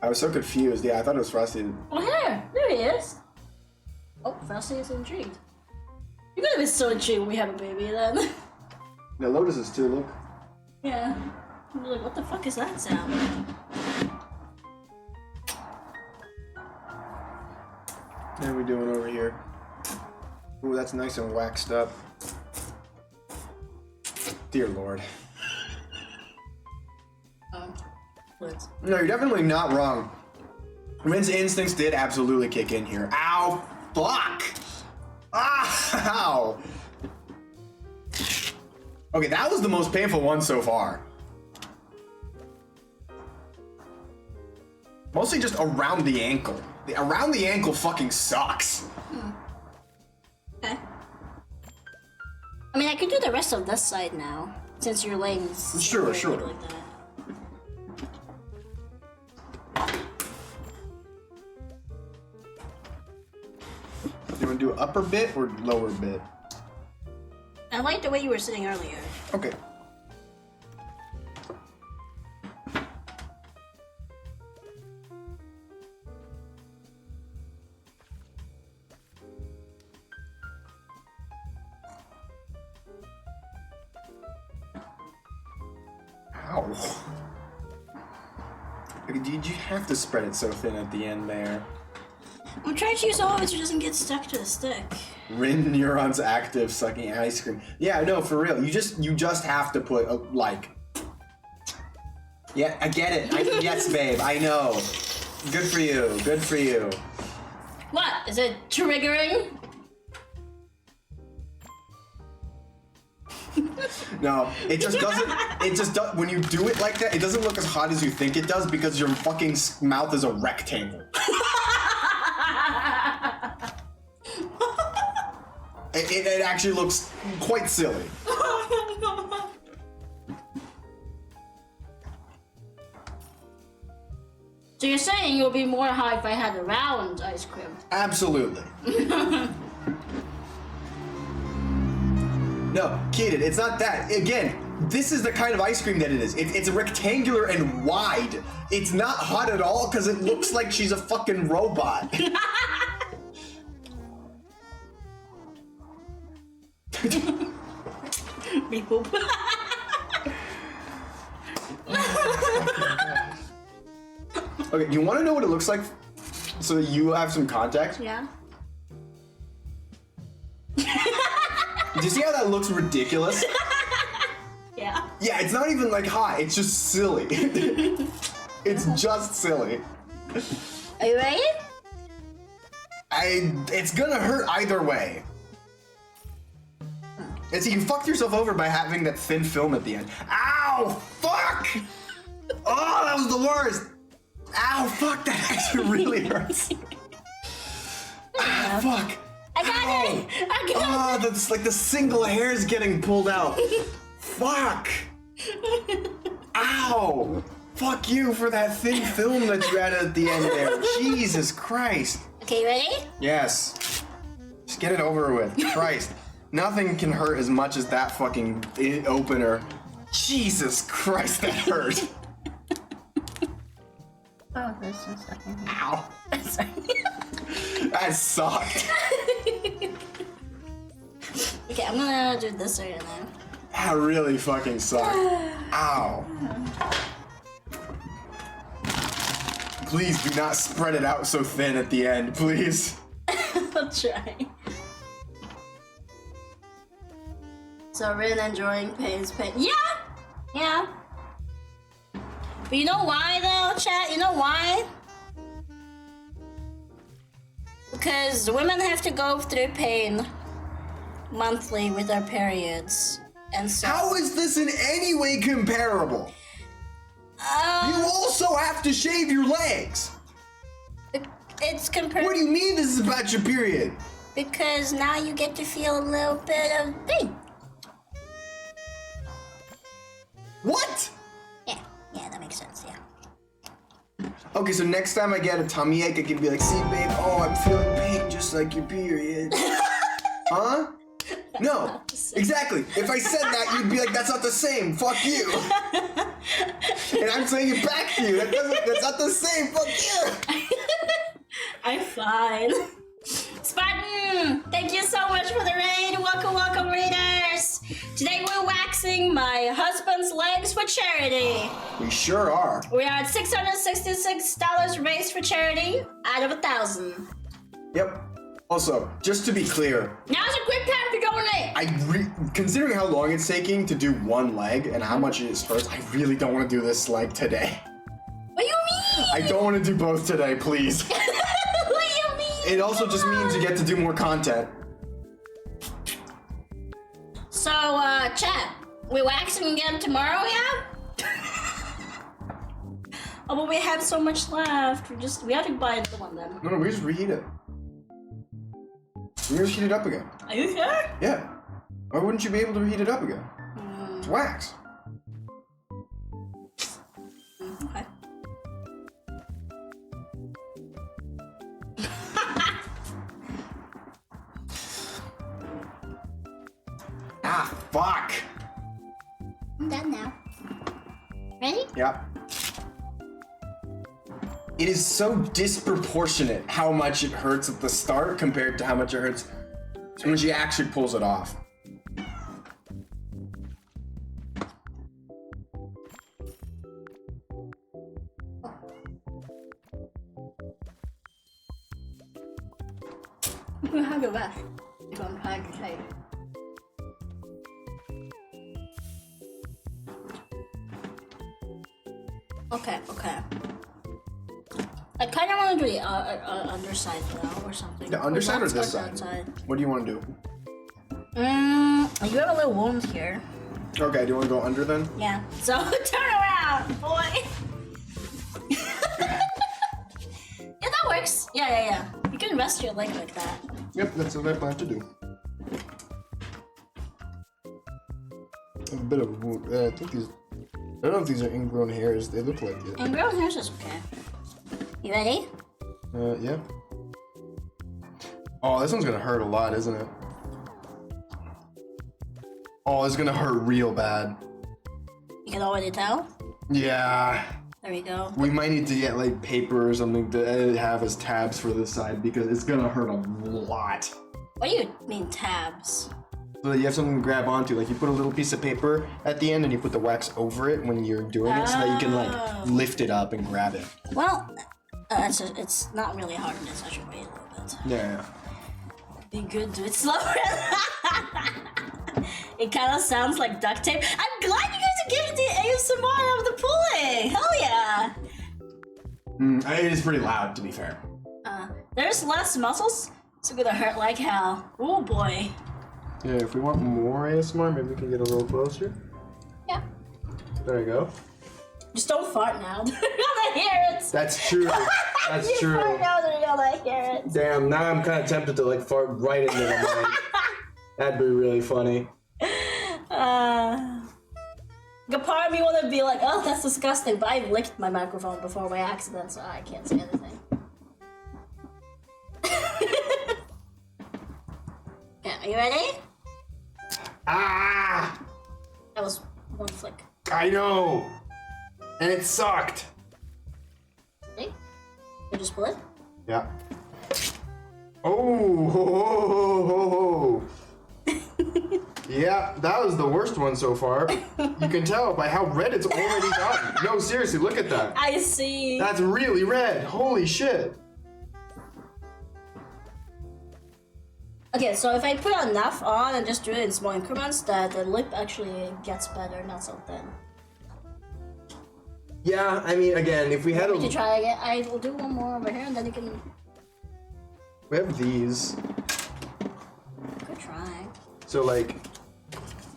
I was so confused. Yeah, I thought it was Frosty. Oh, here. There he is. Oh, Frosty is intrigued. You're gonna be so intrigued when we have a baby then. Yeah, Lotus is too. Look. Yeah. I'm like, what the fuck is that sound? What are we doing over here? Ooh, that's nice and waxed up. Dear Lord. What? No, you're definitely not wrong. Rin's instincts did absolutely kick in here. Ow! Fuck! Ow! Okay, that was the most painful one so far. Mostly just around the ankle. Around the ankle fucking sucks. Okay. I mean, I could do the rest of this side now, since your legs. Sure, sure. Like that. You want to do upper bit or lower bit? I like the way you were sitting earlier. Okay. Ow. Okay, did you have to spread it so thin at the end there? I'm trying to use all of it so it doesn't get stuck to the stick. Rin neurons active, sucking ice cream. Yeah, no, for real. You just have to put like. Yeah, I get it. Yes, babe. I know. Good for you. Good for you. What? Is it triggering? No, it just doesn't. It just does. When you do it like that, it doesn't look as hot as you think it does because your fucking mouth is a rectangle. It actually looks quite silly. So you're saying it would be more hot if I had a round ice cream? Absolutely. No, Keaton, it's not that. Again, this is the kind of ice cream that it is. It's rectangular and wide. It's not hot at all because it looks like she's a fucking robot. Beep boop. Okay, you want to know what it looks like so that you have some context? Yeah. Do you see how that looks ridiculous? Yeah. Yeah, it's not even like hot. It's just silly. It It's just silly. Are you ready? It's gonna hurt either way. And see, you fucked yourself over by having that thin film at the end. Ow! Fuck! Oh, that was the worst! Ow, fuck, that actually really hurts. Ah, fuck. I got it! I got Oh, that's like the single hair is getting pulled out. Fuck! Ow! Fuck you for that thin film that you added at the end there. Jesus Christ. Okay, you ready? Yes. Just get it over with. Christ. Nothing can hurt as much as that fucking opener. Jesus Christ, that hurt. Oh, this is second. Ow. Sorry. That sucked. Okay, I'm gonna do this right now. That really fucking sucked. Ow. Please do not spread it out so thin at the end, please. I'll try. So Rin enjoying Pain's pain. Yeah! Yeah. But you know why though, chat? You know why? Because women have to go through pain monthly with their periods. And so How is this in any way comparable? You also have to shave your legs. it's compared What do you mean this is about your period? because now you get to feel a little bit of pain. What? Yeah, that makes sense, yeah. Okay, so next time I get a tummy ache, I can be like, see, babe, oh, I'm feeling pain just like your period. Huh? No, exactly. If I said that, you'd be like, that's not the same. Fuck you. And I'm saying it back to you. That's not the same. Fuck you. I'm fine. Spartan, thank you so much for the raid. Welcome, readers. Today we're waxing my husband's legs for charity. We sure are. We are at $666 raised for charity out of 1,000. Yep. Also, just to be clear, Now's a great time to donate. considering how long it's taking to do one leg and how much it hurts, I really don't want to do this leg today. What do you mean? I don't want to do both today, please. What do you mean? It also just means you get to do more content. So, chat, we waxing again tomorrow, yeah? Oh, but we have so much left. We have to buy another one then. No, we just reheat it. We just heat it up again. Are you sure? Yeah. Why wouldn't you be able to reheat it up again? It's wax. Okay. Ah, fuck. I'm done now. Ready? Yep. It is so disproportionate how much it hurts at the start compared to how much it hurts when she actually pulls it off. You have your back. If I'm trying to say. Okay. I kind of want to do the underside though, or something. The underside or let's this go side? outside. What do you want to do? You have a little wound here. Okay, do you want to go under then? Yeah. So turn around, boy. Yeah, that works. Yeah. You can rest your leg like that. Yep, that's what I plan to do. A bit of wound. I think these. I don't know if these are ingrown hairs. They look like it. And brown hair's is okay. You ready? Yeah. Oh, this one's gonna hurt a lot, isn't it? Oh, it's gonna hurt real bad. You can already tell. Yeah. There we go. We might need to get like paper or something to have as tabs for this side because it's gonna hurt a lot. What do you mean tabs? So that you have something to grab onto. Like you put a little piece of paper at the end and you put the wax over it when you're doing it so that you can like lift it up and grab it. Well, it's not really hard to just actually wait a little bit. Yeah. Be good, do it slower. It kind of sounds like duct tape. I'm glad you guys are getting the ASMR of the pulling. Hell yeah. It is pretty loud, to be fair. There's less muscles, so it's gonna hurt like hell. Oh boy. Yeah, if we want more ASMR, maybe we can get a little closer. Yeah. There you go. Just don't fart now. They're gonna hear it. That's true. That's You true. fart now, they're gonna hear it. Damn, now I'm kind of tempted to like fart right into the mic. That'd be really funny. A part of me wanna be like, oh, that's disgusting, but I licked my microphone before by accident, so I can't say anything. Yeah, are you ready? Ah! That was one flick. I know! And it sucked! Ready? You just pull it? Yeah. Oh! Ho, ho, ho, ho. Yeah, that was the worst one so far. You can tell by how red it's already gotten. No, seriously, look at that. I see. That's really red. Holy shit. Okay, so if I put enough on and just do it in small increments, the lip actually gets better, not so thin. Yeah, I mean, again, if we had Did you try again? I will do one more over here, and then you can. We have these. Good try. So, like,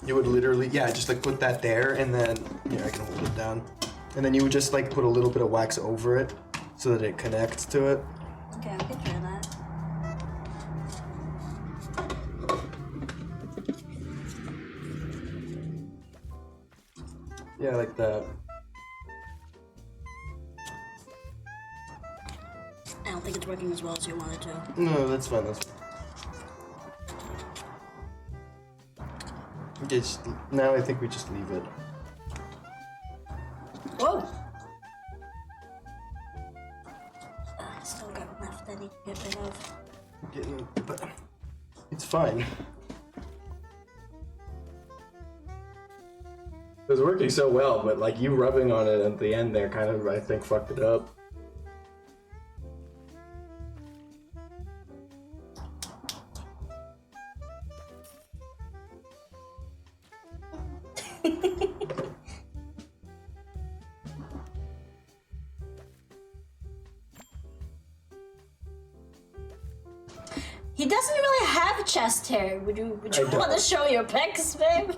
you would literally, yeah, just like put that there, and then, yeah, I can hold it down. And then you would just like put a little bit of wax over it so that it connects to it. Okay, we can try that. Yeah, like that. I don't think it's working as well as you wanted to. No, that's fine, that's fine. Just, now I think we just leave it. Whoa! I still got enough that I need to get rid of. But it's fine. It was working so well, but like you rubbing on it at the end there kind of, I think, fucked it up. He doesn't really have chest hair. Would you I don't. want to show your pecs, babe?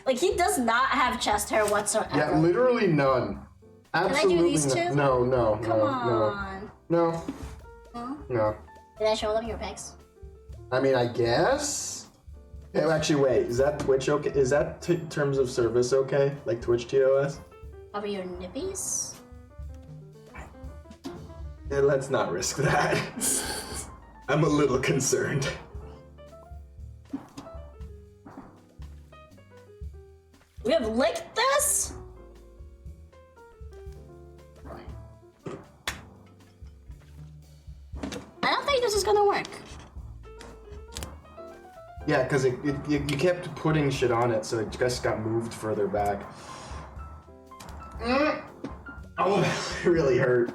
Like, he does not have chest hair whatsoever. Yeah, literally none. Absolutely these none. two? No, Come on. no. No? No. Did I show them your pecs? I mean, I guess. Yeah, actually, wait. Is that Twitch okay? Is that terms of service okay? Like Twitch TOS? Cover your nippies? Yeah, let's not risk that. I'm a little concerned. We have licked this? I don't think this is gonna work. Yeah, because you kept putting shit on it, so it just got moved further back. Oh, it really hurt.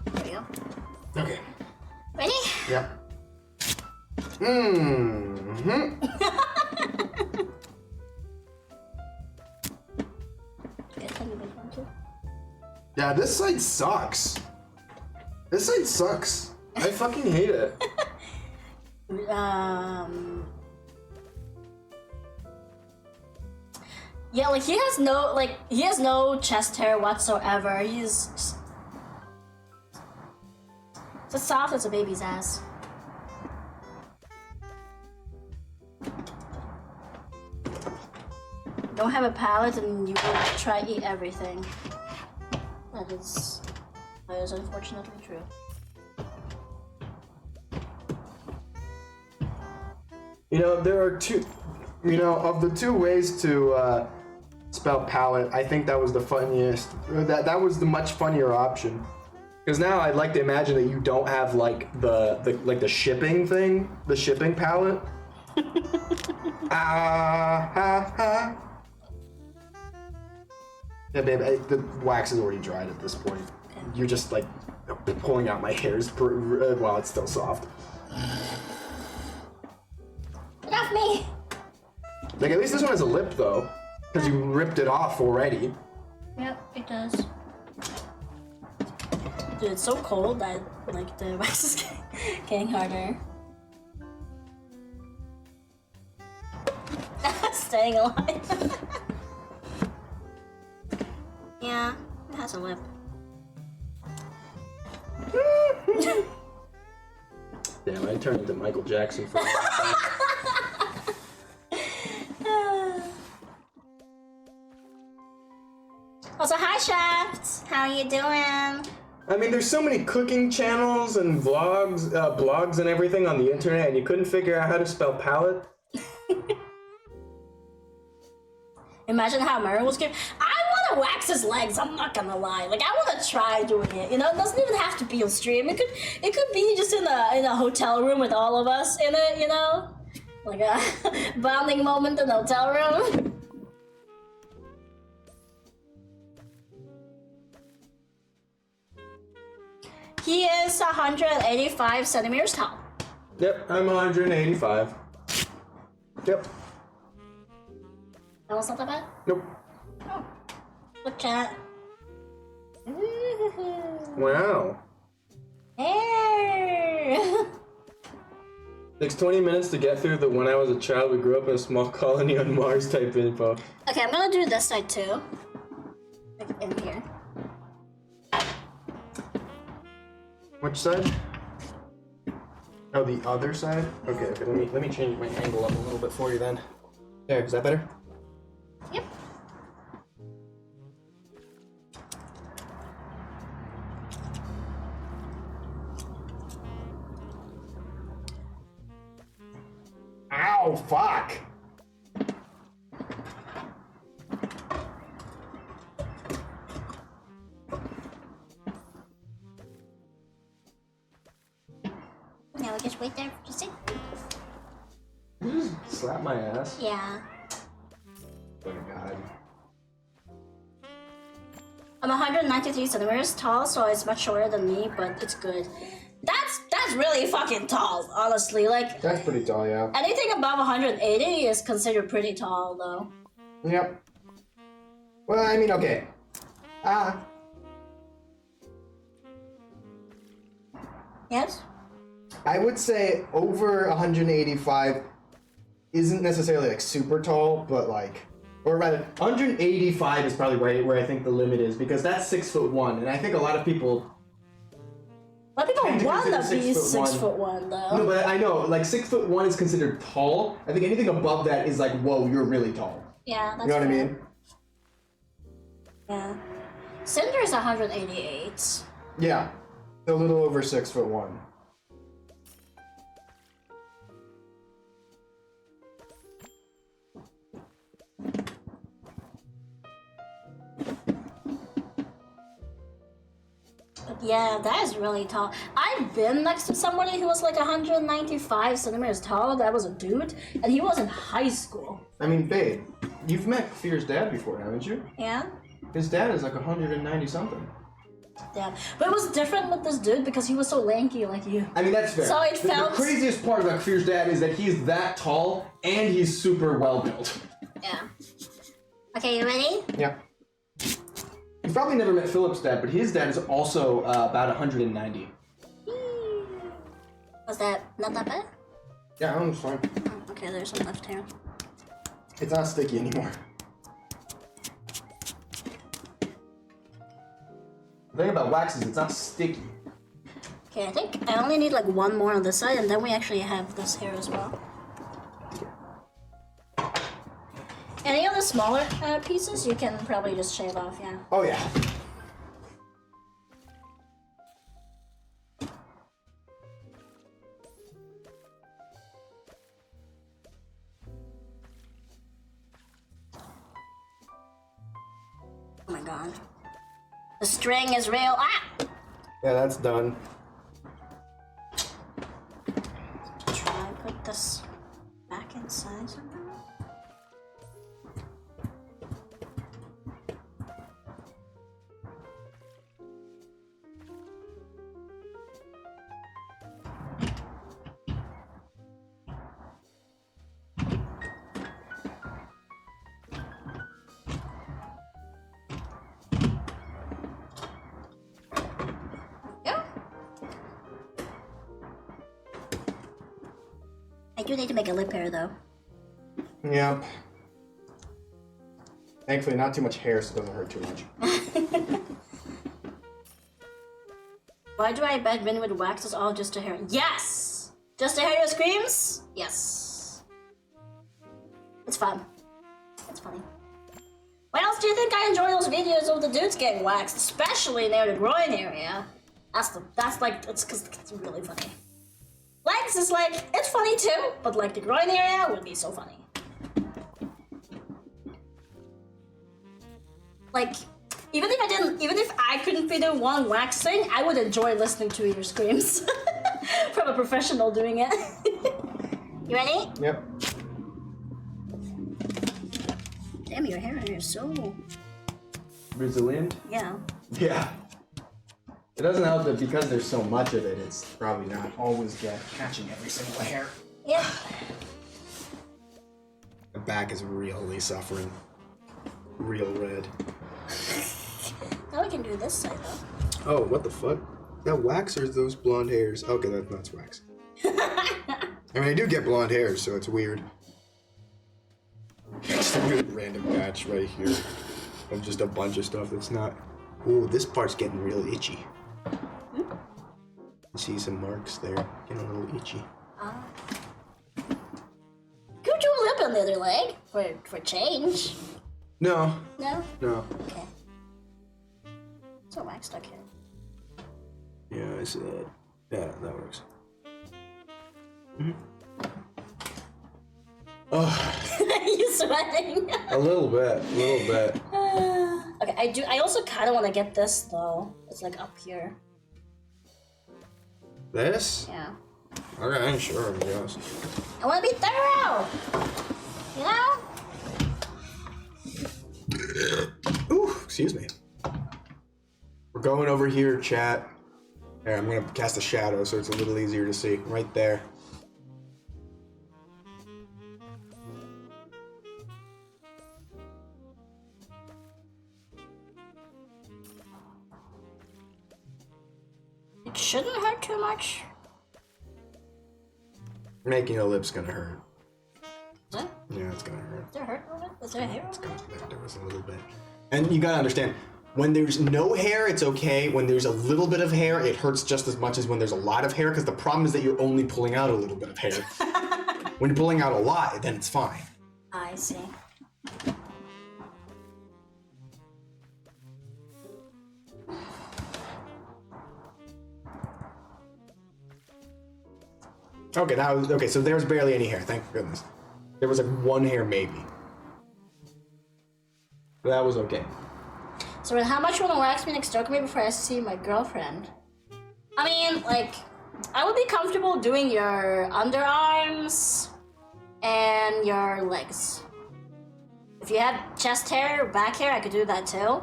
There we go. Okay. Ready? Yep. Mm-hmm. Okay, tell me which one too. Yeah, this side sucks. This side sucks. I fucking hate it. Yeah, like he has no chest hair whatsoever. He's just as soft as a baby's ass. Don't have a palate and you will try to eat everything. That is unfortunately true. You know, there are two. You know, of the two ways to spell palette, I think that was the funniest. That was the much funnier option. Because now I'd like to imagine that you don't have like the shipping thing, the shipping palette. Ha. Yeah, babe, the wax is already dried at this point. You're just like pulling out my hairs while it's still soft. Get off me! Like, at least this one has a lip, though. Because you ripped it off already. Yep, it it does. Dude, it's so cold that like the wax is getting harder. Staying alive. Yeah, it has a lip. Damn, I turned into Michael Jackson for Also, hi, Chef. How are you doing? I mean, there's so many cooking channels and vlogs, blogs and everything on the internet, and you couldn't figure out how to spell palette? Imagine how Mario was giving. I want to wax his legs. I'm not gonna lie. Like I want to try doing it. You know, it doesn't even have to be on stream. It could be just in a hotel room with all of us in it. You know, like a bonding moment in the hotel room. He is 185 centimeters tall. Yep, I'm 185. Yep. That was not that bad. Nope. Oh, look chat. Wow. Hey. Takes 20 minutes to get through the when I was a child, we grew up in a small colony on Mars type info. Okay, I'm gonna do this side too. Like in here. Which side? Oh, the other side? Okay, let me change my angle up a little bit for you then. There, is that better? Yep. Ow, fuck! Now we just wait there for a sec. You just slap my ass? Yeah. Oh my god. I'm 193 centimeters tall, so it's much shorter than me, but it's good. That's really fucking tall, honestly. Like That's pretty tall, yeah. anything above 180 is considered pretty tall, though. Yep. Well, I mean, okay. Yes. I would say over 185 isn't necessarily like super tall, but like, or rather, 185 is probably where I think the limit is, because that's 6'1", and I think a lot of people. A lot of tend people to want to consider be 6'1". 6'1", though. No, but I know, like 6'1" is considered tall. I think anything above that is like, whoa, you're really tall. Yeah, that's You know what I fair. mean? Yeah. Cinder is 188. Yeah, a little over 6'1". But yeah, that is really tall. I've been next to somebody who was like 195 centimeters tall. That was a dude, and he was in high school. I mean, babe, you've met Fear's dad before, haven't you? Yeah? His dad is like 190 something. Yeah. But it was different with this dude because he was so lanky like you. I mean, that's fair. So it felt- The craziest part about Fear's dad is that he's that tall and he's super well built. Yeah. Okay, you ready? Yeah. You've probably never met Philip's dad, but his dad is also about 190. Was that not that bad? Yeah, I'm fine. Oh, okay, there's some left here. It's not sticky anymore. The thing about wax is it's not sticky. Okay, I think I only need like one more on this side, and then we actually have this here as well. Any of the smaller pieces, you can probably just shave off, yeah. Oh yeah. Oh my god. The string is real. Ah! Yeah, that's done. Try put this back inside somehow. I do need to make a lip hair though. Yep. Thankfully, not too much hair, so it doesn't hurt too much. Why do I bet win with wax is all just to hear? Yes! Just to hear your screams? Yes. It's fun. It's funny. Why else do you think I enjoy those videos of the dudes getting waxed, especially near the groin area? That's like, it's because it's really funny. Legs is like, it's funny too, but like the groin area would be so funny. Like, even if I couldn't be the one waxing, I would enjoy listening to your screams. From a professional doing it. You ready? Yep. Damn, your hair is so... Resilient? Yeah. Yeah. It doesn't help that because there's so much of it, it's probably not always catching every single hair. Yeah. The back is really suffering. Real red. Now we can do this side though. Oh, what the fuck? That wax or is those blonde hairs? Okay, that's wax. I mean, I do get blonde hairs, so it's weird. Just a good random patch right here of just a bunch of stuff that's not... Ooh, this part's getting real itchy. You see some marks there, getting a little itchy. Could you lip on the other leg for change? No. No? No. Okay. So wax stuck here. Yeah, I see that. Yeah, that works. Mm-hmm. Oh. You sweating? A little bit. Okay, I also kind of want to get this though. It's like up here. This? Yeah. Okay, sure, I guess. I want to be thorough. You know? Ooh, excuse me. We're going over here, chat. Here, I'm gonna cast a shadow so it's a little easier to see. Right there. It shouldn't hurt too much. Making a lip's gonna hurt. Is it? Yeah, it's gonna hurt. Does it hurt a little bit? Is there hair? It's gonna hurt. There was a little bit. And you gotta understand, when there's no hair, it's okay. When there's a little bit of hair, it hurts just as much as when there's a lot of hair, because the problem is that you're only pulling out a little bit of hair. When you're pulling out a lot, then it's fine. I see. Okay, okay, so there's barely any hair, thank goodness. There was like one hair maybe. But that was okay. So how much you want to wax me next door me before I see my girlfriend? I mean, like, I would be comfortable doing your underarms and your legs. If you had chest hair or back hair, I could do that too.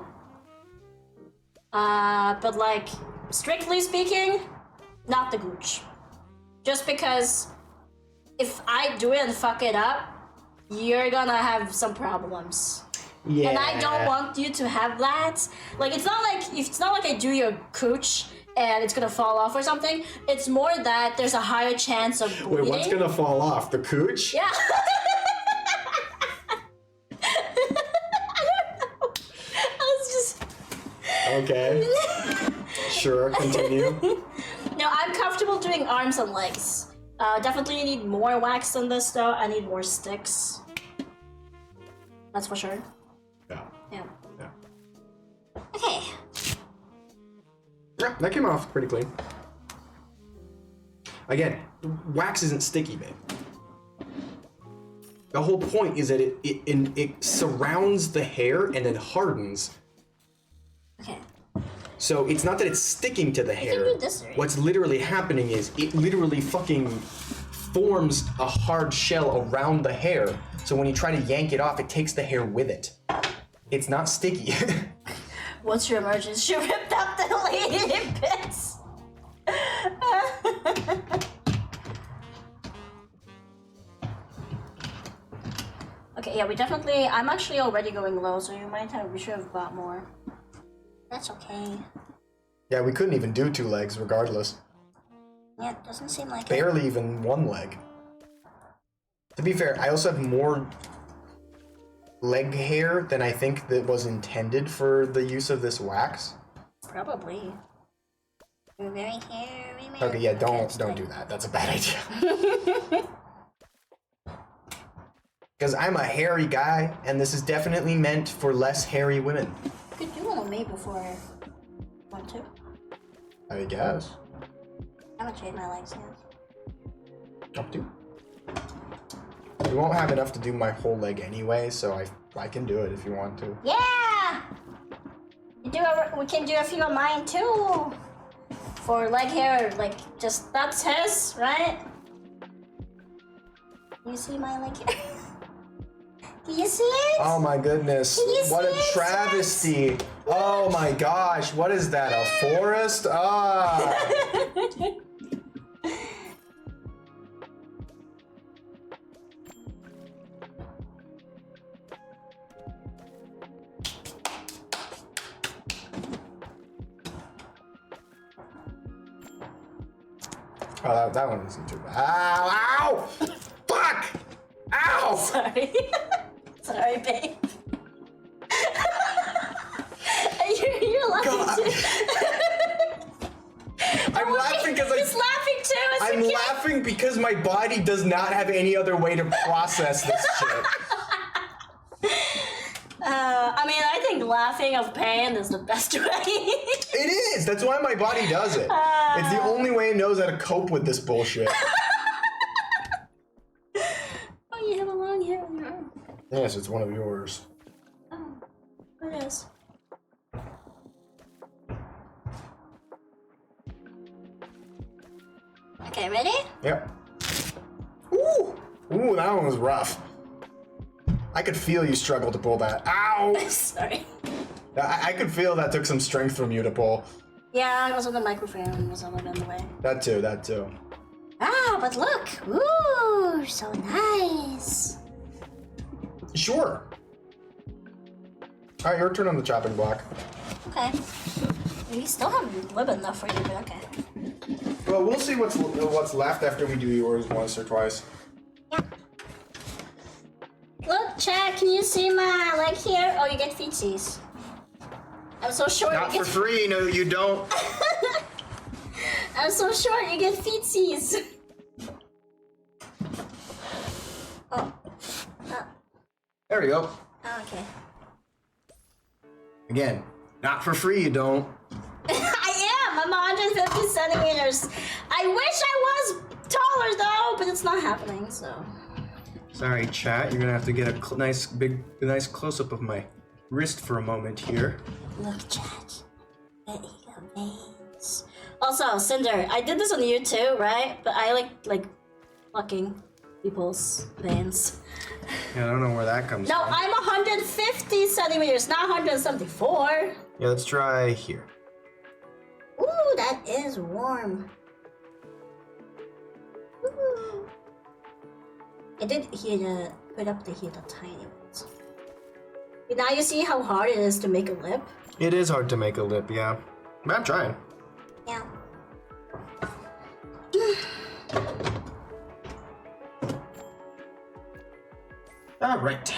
But like, strictly speaking, not the gooch. Just because if I do it and fuck it up, you're gonna have some problems. Yeah. And I don't want you to have that. Like, it's not like I do your cooch and it's gonna fall off or something. It's more that there's a higher chance of bleeding. Wait, what's gonna fall off? The cooch? Yeah. I don't know. I was just... Okay. Sure, continue. No, I'm comfortable doing arms and legs. Definitely need more wax than this though. I need more sticks. That's for sure. Yeah. Yeah. Yeah. Okay. Yeah, that came off pretty clean. Again, wax isn't sticky, babe. The whole point is that it surrounds the hair and then hardens. Okay. So it's not that it's sticking to the hair. do this, right? What's literally happening is it literally fucking forms a hard shell around the hair. So when you try to yank it off, it takes the hair with it. It's not sticky. What's your emergency? She ripped out the lady bits. Okay, yeah, I'm actually already going low, so we should have bought more. That's okay. Yeah, we couldn't even do 2 legs regardless. Yeah, it doesn't seem like it. Barely even 1 leg. To be fair, I also have more leg hair than I think that was intended for the use of this wax. Probably. You're very hairy. Okay, yeah, don't do that. That's a bad idea. Because I'm a hairy guy, and this is definitely meant for less hairy women. You could do one on me before I want to. I guess. I'm gonna trade my legs now. Up to. We won't have enough to do my whole leg anyway, so I can do it if you want to. Yeah! We can do a few of mine too. For leg hair, like just that's his, right? You see my leg hair? Can you see it? Oh my goodness. Can you What see a it, travesty. Oh my gosh, what is that? A forest? Ah. Oh, that one isn't too bad. Ow! Ow! Fuck! Ow! Sorry. Sorry, babe. You're laughing too. I'm laughing because He's laughing too. It's I'm okay. laughing because my body does not have any other way to process this shit. I mean, I think laughing of pain is the best way. It is. That's why my body does it. It's the only way it knows how to cope with this bullshit. Oh, you have a long hair on your arm. Yes, it's one of yours. Oh, it is. Okay, ready? Yep. Ooh! Ooh, that one was rough. I could feel you struggle to pull that. Ow! Sorry. I could feel that took some strength from you to pull. Yeah, it was on the microphone. It was all in the way. That too, that too. Ah, but look! Ooh, so nice. Sure. Alright, your turn on the chopping block. Okay. We still haven't lived enough for you, but okay. Well, we'll see what's left after we do yours once or twice. Yeah. Look, Chad, can you see my leg here? Oh, you get feetsies. I'm so short. Not you for get... free, no, you don't. I'm so short. You get feetsies. Oh. There we go. Oh, okay. Again, not for free, you don't. I am. I'm 150 centimeters. I wish I was taller though, but it's not happening. So. Sorry, chat. You're gonna have to get a nice close-up of my wrist for a moment here. Look, Chad. Let your veins. Also, Cinder, I did this on you too, right? But I like fucking people's veins. Yeah, I don't know where that comes No, from. I'm 150 centimeters, not 174. Yeah, let's try here. Ooh, that is warm. Ooh. I did put up the heat a tiny bit. But now you see how hard it is to make a lip? It is hard to make a lip, yeah. But I'm trying. Yeah. Alright.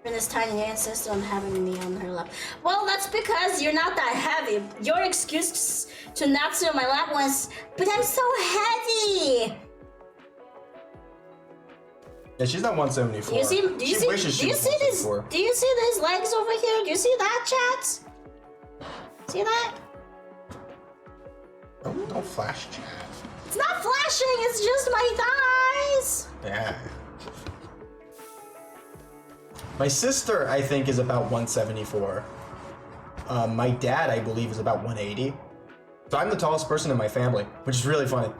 This tiny insisted on having me on her lap. Well, that's because you're not that heavy. Your excuse to not sit on my lap was, but I'm so heavy. Yeah, she's not 174. Do you see? Do you she see? wishes she Do you was see this? 174. Do you see these legs over here? Do you see that, chat? See that? Don't flash, chat. It's not flashing. It's just my thighs. Yeah. My sister, I think, is about 174. My dad, I believe, is about 180. So I'm the tallest person in my family, which is really funny.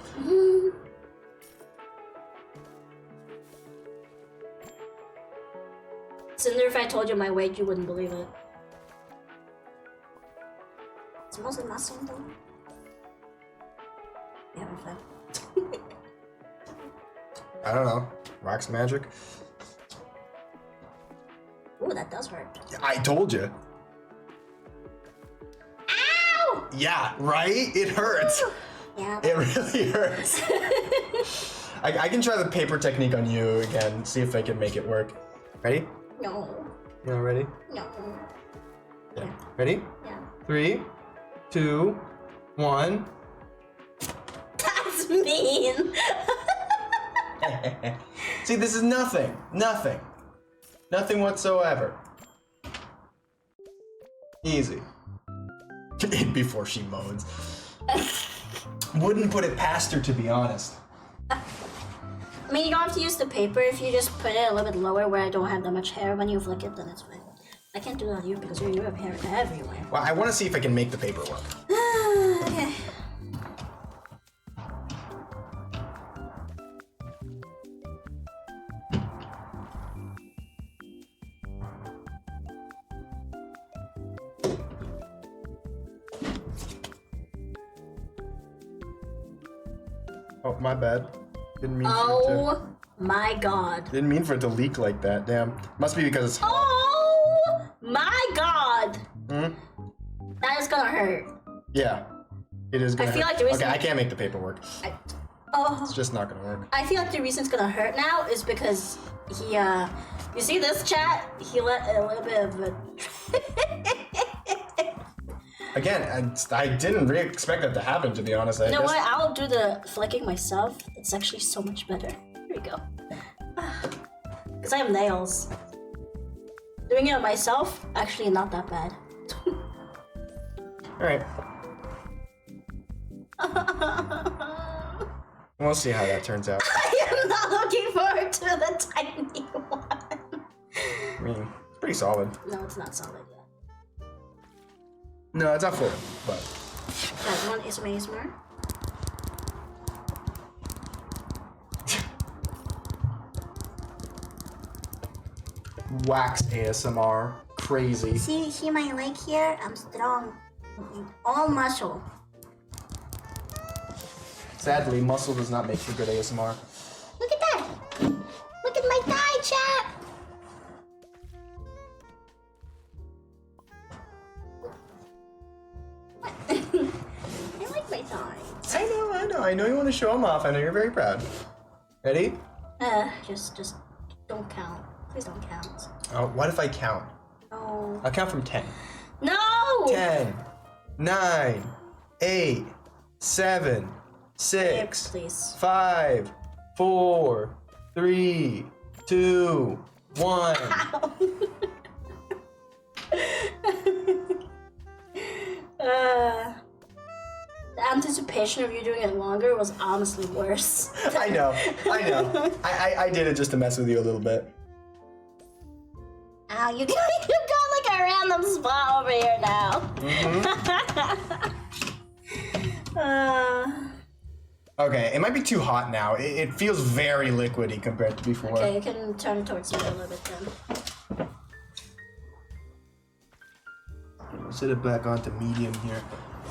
Cinder, if I told you my weight, you wouldn't believe it. It's mostly muscle, though. Yeah, I'm fine. I don't know. Wax magic? Ooh, that does hurt. I told you. Ow! Yeah, right? It hurts. Yeah. It really hurts. I can try the paper technique on you again, see if I can make it work. Ready? No. You all ready? No. Yeah. Ready? Yeah. 3, 2, 1. That's mean. See, this is nothing. Nothing. Nothing whatsoever. Easy. Before she moans. Wouldn't put it past her, to be honest. I mean, you don't have to use the paper if you just put it a little bit lower where I don't have that much hair. When you flick it, then it's fine. I can't do that on you because you have hair everywhere. Well, I want to see if I can make the paper work. Okay. Oh, my bad. Didn't mean for it to... Oh my god. Didn't mean for it to leak like that. Damn. Must be because it's hot. Oh my god. Hmm? That is gonna hurt. Yeah. It is gonna I feel hurt. like the reason- Okay, I can't make the paper work. Oh. It's just not gonna work. I feel like the reason it's gonna hurt now is because he, you see this chat? He let a little bit of a. Again, I didn't really expect that to happen, to be honest. You know what? I'll do the flicking myself. It's actually so much better. Here we go. Because I have nails. Doing it myself, actually not that bad. Alright. We'll see how that turns out. I am not looking forward to the tiny one. I mean, it's pretty solid. No, it's not solid yet. No, it's not full, but... That one is ASMR. Wax ASMR. Crazy. See my leg here? I'm strong. All muscle. Sadly, muscle does not make for good ASMR. Look at that! Look at my thigh, chat! I like my thighs. I know you want to show them off. I know you're very proud. Ready? Just don't count. Please don't count. Oh, what if I count? No. I'll count from 10. No! 10, 9, 8, 7, 6, Please. 5, 4, 3, 2, 1. The anticipation of you doing it longer was honestly worse. I know. I did it just to mess with you a little bit. Ow, you got like a random spot over here now. Okay, it might be too hot now. It feels very liquidy compared to before. Okay, you can turn towards me a little bit then. Set it back onto medium here.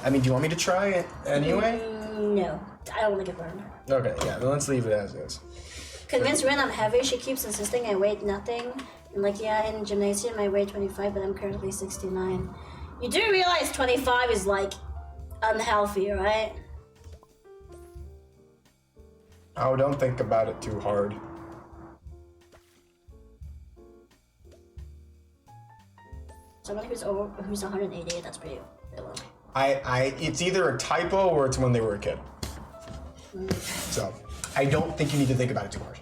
I mean, do you want me to try it anyway? No, I don't want to get burned. Okay, yeah, then let's leave it as is. Convinced Rin I'm heavy, she keeps insisting I weigh nothing. I'm like, yeah, in gymnasium I weigh 25, but I'm currently 69. You do realize 25 is like unhealthy, right? Oh, don't think about it too hard. Someone who's 188, that's pretty low. It's either a typo or it's when they were a kid. So, I don't think you need to think about it too hard.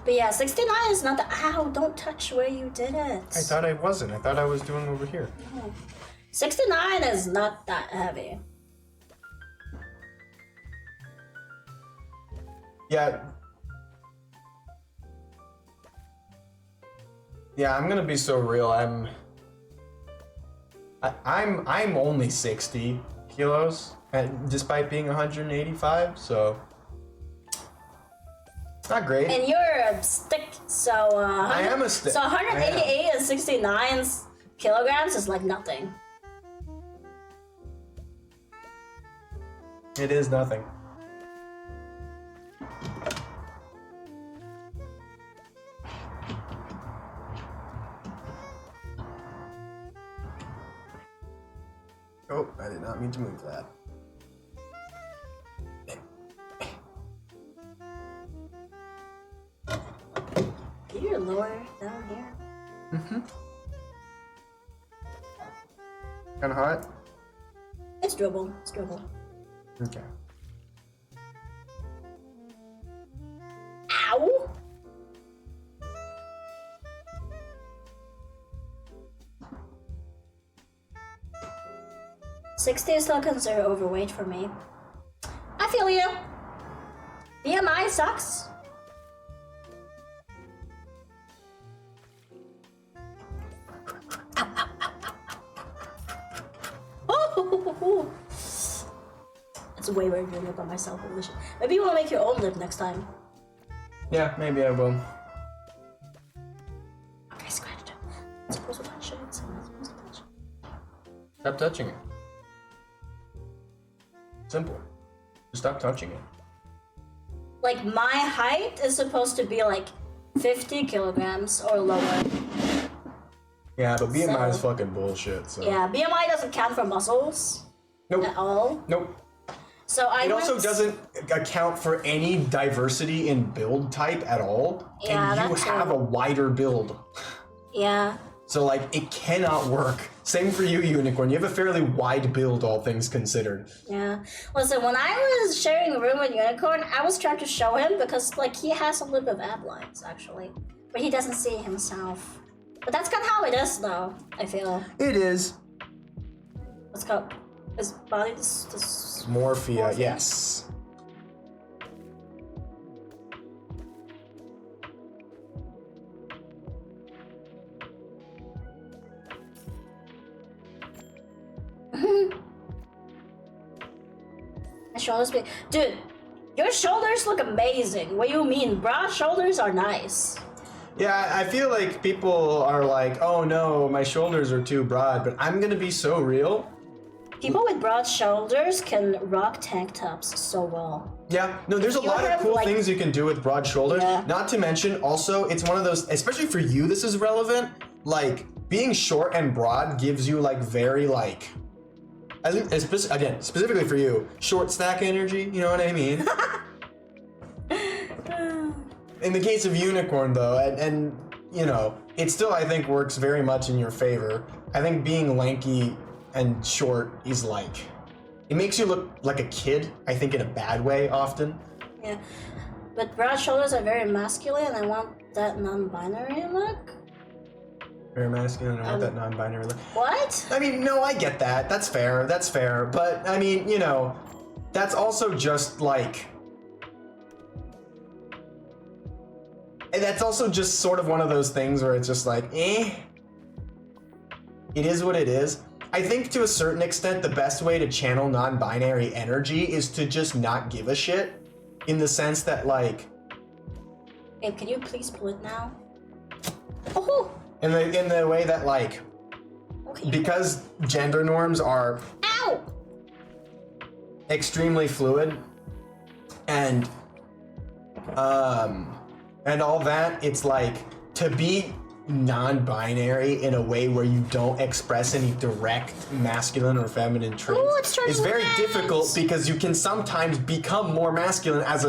But yeah, 69 is not the. Ow, don't touch where you did it. I thought I wasn't. I thought I was doing over here. No. 69 is not that heavy. Yeah. Yeah, I'm gonna be so real. I'm only 60 kilos, despite being 185. So not great. And you're a stick, so I am a stick. So 188 and 69 kilograms is like nothing. It is nothing. Oh, I did not mean to move that. lower down here. Mm-hmm. Kind of hot? It's doable. It's doable. Okay. Ow! $60 is still considered overweight for me. I feel you. BMI sucks. It's way weird doing it by myself. Holy shit. Maybe you want to make your own lip next time. Yeah, maybe I will. Okay, scratch it. I'm supposed to touch it. I'm supposed to touch it. Stop touching it. Simple. Just stop touching it. Like, my height is supposed to be like 50 kilograms or lower. Yeah, but BMI is So- fucking bullshit, so. Yeah, BMI doesn't count for muscles Nope. at all. Nope. So I It also went- doesn't account for any diversity in build type at all. Yeah, and you that's have true. a wider build. Yeah. So, like, it cannot work. Same for you, Unicorn. You have a fairly wide build, all things considered. Yeah. Listen, when I was sharing a room with Unicorn, I was trying to show him because, like, he has a little bit of ab lines, actually. But he doesn't see himself. But that's kind of how it is, though, I feel. It is. Let's go. His body this Morphia, yes. My shoulders big. Dude, your shoulders look amazing. What do you mean? Broad shoulders are nice. Yeah, I feel like people are like, oh no, my shoulders are too broad, but I'm gonna be so real. People with broad shoulders can rock tank tops so well. Yeah, no, there's a You lot of have, cool like- things you can do with broad shoulders. Yeah. Not to mention, also, it's one of those, especially for you, this is relevant. Like, being short and broad gives you, like, very, like, I think, again, specifically for you, short stack energy, you know what I mean? In the case of Unicorn, though, and you know, it still, I think, works very much in your favor. I think being lanky and short is like, it makes you look like a kid, I think in a bad way often. Yeah. But broad shoulders are very masculine and I want that non-binary look. Very masculine, I want that non-binary look. What? I mean, no, I get that. That's fair. But, I mean, you know, that's also just like... And that's also just sort of one of those things where it's just like, eh. It is what it is. I think to a certain extent, the best way to channel non-binary energy is to just not give a shit. In the sense that, like... Babe, can you please pull it now? Oh! In the way that, like... Okay. Because gender norms are Ow! extremely fluid and all that, it's like to be non-binary in a way where you don't express any direct masculine or feminine traits Ooh, it's turning is very red. difficult because you can sometimes become more masculine as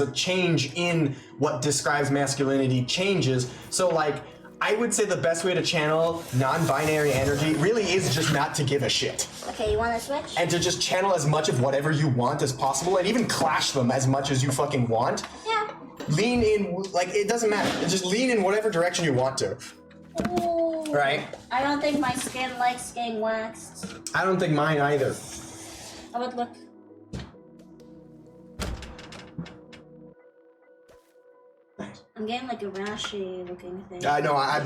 a change in what describes masculinity changes. So like I would say the best way to channel non-binary energy really is just not to give a shit. Okay, you wanna switch? And to just channel as much of whatever you want as possible and even clash them as much as you fucking want. Yeah. Lean in, like, it doesn't matter. Just lean in whatever direction you want to. Ooh. Right? I don't think my skin likes getting waxed. I don't think mine either. How about look? Nice. I'm getting like a rashy looking thing. No,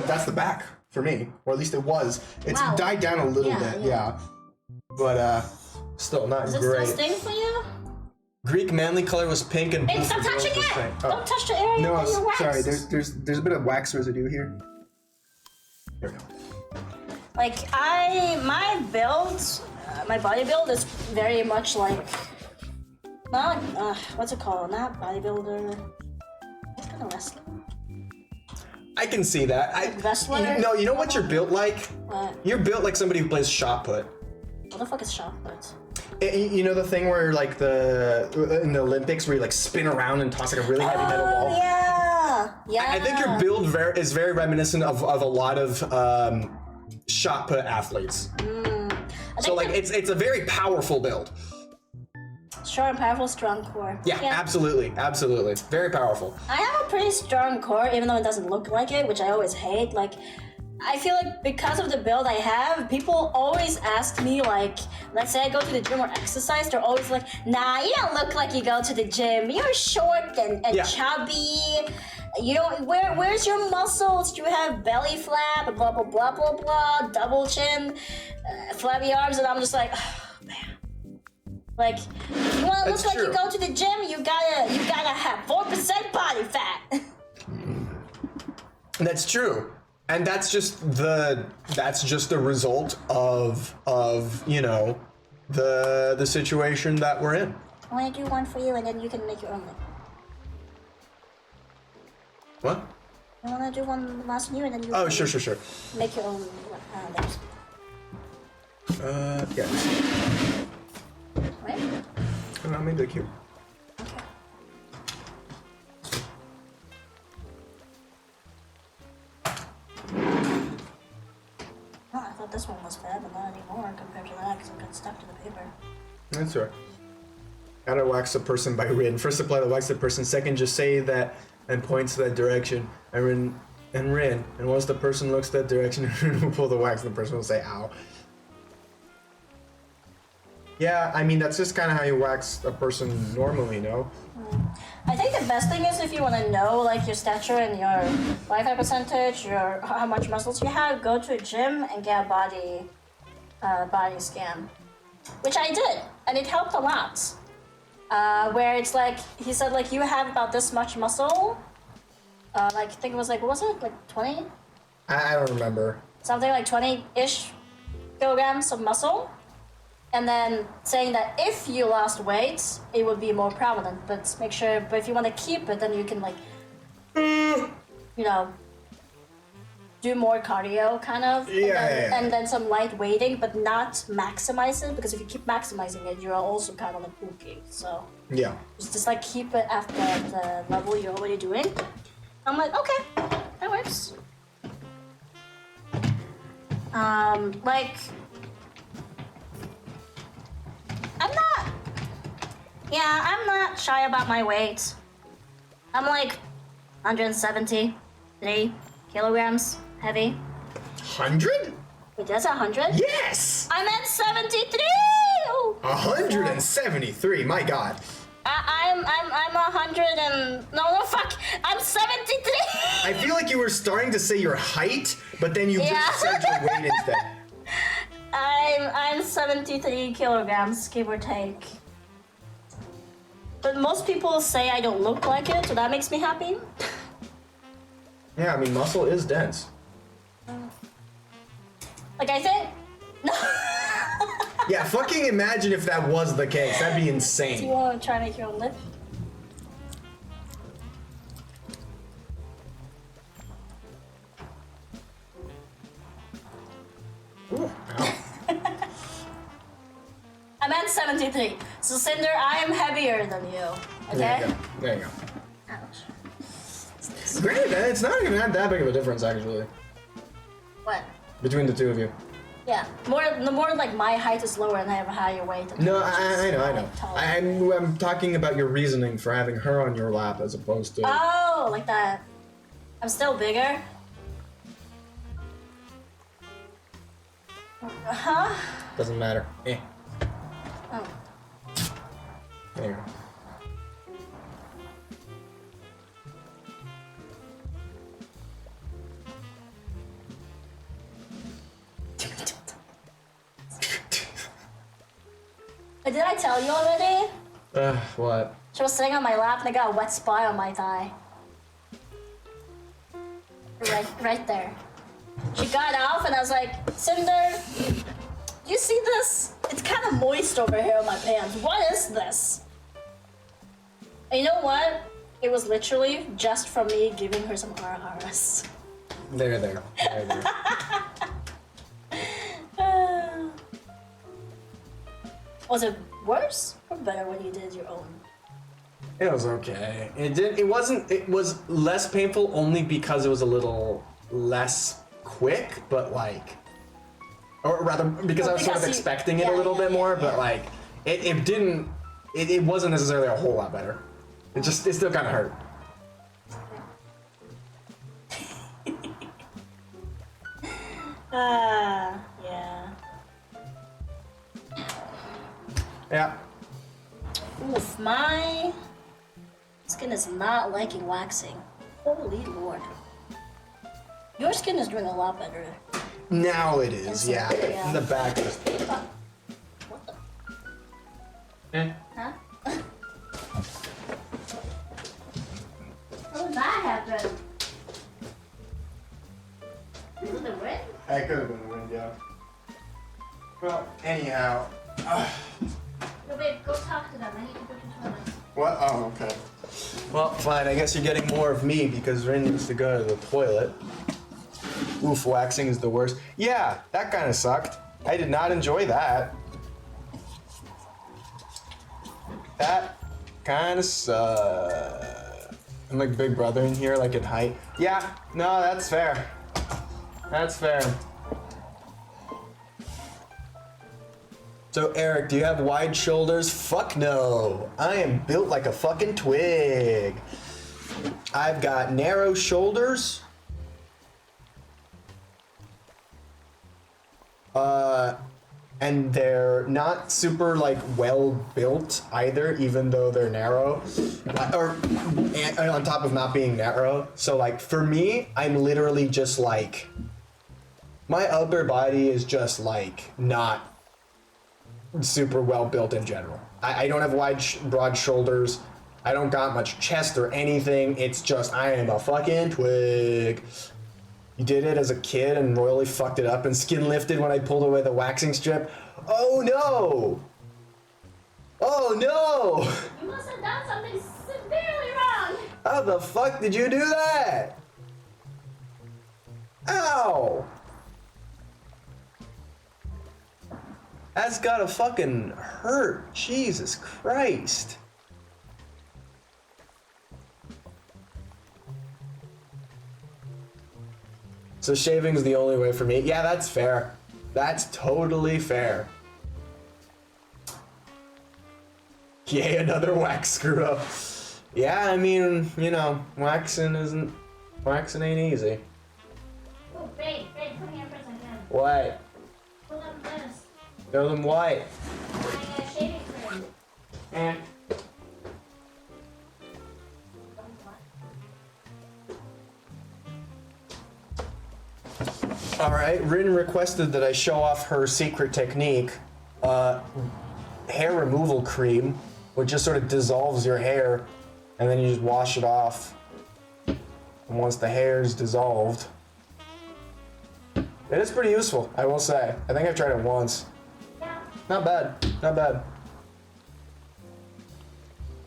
that's the back for me. Or at least it was. It's Wow. died down a little Yeah, bit, yeah. yeah. But, still not Does it great. still sting for you? Greek manly color was pink and Hey, blue stop for girls touching was it! pink. Don't touch the area No, where you're waxed. sorry. There's a bit of wax residue here. Here we go. Like my build, my body build is very much like, not like, what's it called? Not bodybuilder. What kind of wrestler? I can see that. Wrestler? No, you know what you're built like? What? You're built like somebody who plays shot put. What the fuck is shot put? You know the thing where like in the Olympics where you like spin around and toss like a really heavy metal ball? Oh yeah. Yeah. I think your build is very reminiscent of a lot of shot put athletes. So like it's a very powerful build. Short and powerful, strong core. Yeah, absolutely, absolutely. Very powerful. I have a pretty strong core, even though it doesn't look like it, which I always hate. Like, I feel like because of the build I have, people always ask me, like, let's say I go to the gym or exercise, they're always like, nah, you don't look like you go to the gym. You're short and Yeah. chubby. You don't, where's your muscles? Do you have belly flap? Blah, blah, blah, blah, blah. Double chin, flabby arms. And I'm just like, oh, man. Like, you want to That's look like you true. go to the gym, you gotta have 4% body fat. That's true. And that's just the result of you know the situation that we're in. I want to do one for you, and then you can make your own. What? I want to do one last new, and then you Oh, can sure. make your own. Yeah. Right? Maybe like here. Okay. Oh, I thought this one was bad, but not anymore compared to that, because it got stuck to the paper. That's right. Gotta wax the person by Rin. First apply the wax to the person. Second, just say that and points to that direction. And Rin. And once the person looks that direction, Rin will pull the wax and the person will say, ow. Yeah, I mean, that's just kind of how you wax a person normally, no? I think the best thing is if you want to know like your stature and your body fat percentage, your how much muscles you have, go to a gym and get a body scan, which I did, and it helped a lot. Where it's like he said like you have about this much muscle, like I think it was like what was it like 20? I don't remember. Something like 20-ish kilograms of muscle. And then saying that if you lost weight, it would be more prominent. But make sure, but if you want to keep it, then you can like, you know, do more cardio kind of. Yeah. And then some light weighting, but not maximize it, because if you keep maximizing it, you're also kind of like bulky. So Yeah. just like keep it at the level you're already doing. I'm like, okay, that works. Like, I'm not shy about my weight. I'm like 173 kilograms heavy. 100? Wait, that's 100? Yes! I'm at 73! Oh. 173, my god. I'm 100 and... No, fuck! I'm 73! I feel like you were starting to say your height, but then you Yeah. just said your weight instead. I'm 73 kilograms, give or take. But most people say I don't look like it, so that makes me happy. Yeah, I mean, muscle is dense. Like, I think... No. Yeah, fucking imagine if that was the case. That'd be Do you insane. want to try and make your own lip? Ooh, ow. I'm at 73. So, Cinder, I am heavier than you. Okay? There you go. There you go. Ouch. Granted, it's not even that big of a difference, actually, What? between the two of you. Yeah. The more like my height is lower and I have a higher weight. than No, you, which is, I know. like, taller. I'm talking about your reasoning for having her on your lap as opposed to... Oh, like that. I'm still bigger. Huh? Doesn't matter. Eh. Oh. There you go. But did I tell you already? What? She was sitting on my lap and I got a wet spot on my thigh. Right there. She got off and I was like, Cinder, you see this? It's kind of moist over here on my pants. What is this? And you know what? It was literally just from me giving her some RRS. There. Was it worse or better when you did your own? It was okay. It wasn't. It was less painful only because it was a little less quick, but like, or rather because I was sort of expecting it a little bit more. But like, it didn't. It wasn't necessarily a whole lot better. It still kind of hurt. Yeah. Yeah. Oof, my skin is not liking waxing. Holy Lord. Your skin is doing a lot better. Now it is. Yeah. Yeah. In the back. What the? Eh. Huh? How did that happen? Is it the wind? That could have been the wind, yeah. Well, anyhow. No, babe, go talk to them. I need to go to the toilet. What? Oh, okay. Well, fine. I guess you're getting more of me because Rin needs to go to the toilet. Oof, waxing is the worst. Yeah, that kind of sucked. I did not enjoy that. That kind of sucked. I'm like Big Brother in here, like in height. Yeah, no, that's fair. That's fair. So Eric, do you have wide shoulders? Fuck no. I am built like a fucking twig. I've got narrow shoulders. And they're not super like well built either, even though they're narrow. And on top of not being narrow. So like for me, I'm literally just like, my upper body is just like not super well built in general. I don't have broad shoulders. I don't got much chest or anything. It's just, I am a fucking twig. You did it as a kid and royally fucked it up and skin lifted when I pulled away the waxing strip. Oh no! Oh no! You must have done something severely wrong. How the fuck did you do that? Ow! That's gotta fucking hurt. Jesus Christ. So shaving's the only way for me. Yeah, that's fair. That's totally fair. Yay, another wax screw up. Yeah, I mean, you know, waxing ain't easy. Oh, babe, come here for a second. What? Pull up this. Show them what? My shaving cream. Eh. Alright, Rin requested that I show off her secret technique. Hair removal cream, which just sort of dissolves your hair, and then you just wash it off. And once the hair is dissolved, it is pretty useful, I will say. I think I've tried it once. Yeah. Not bad, not bad.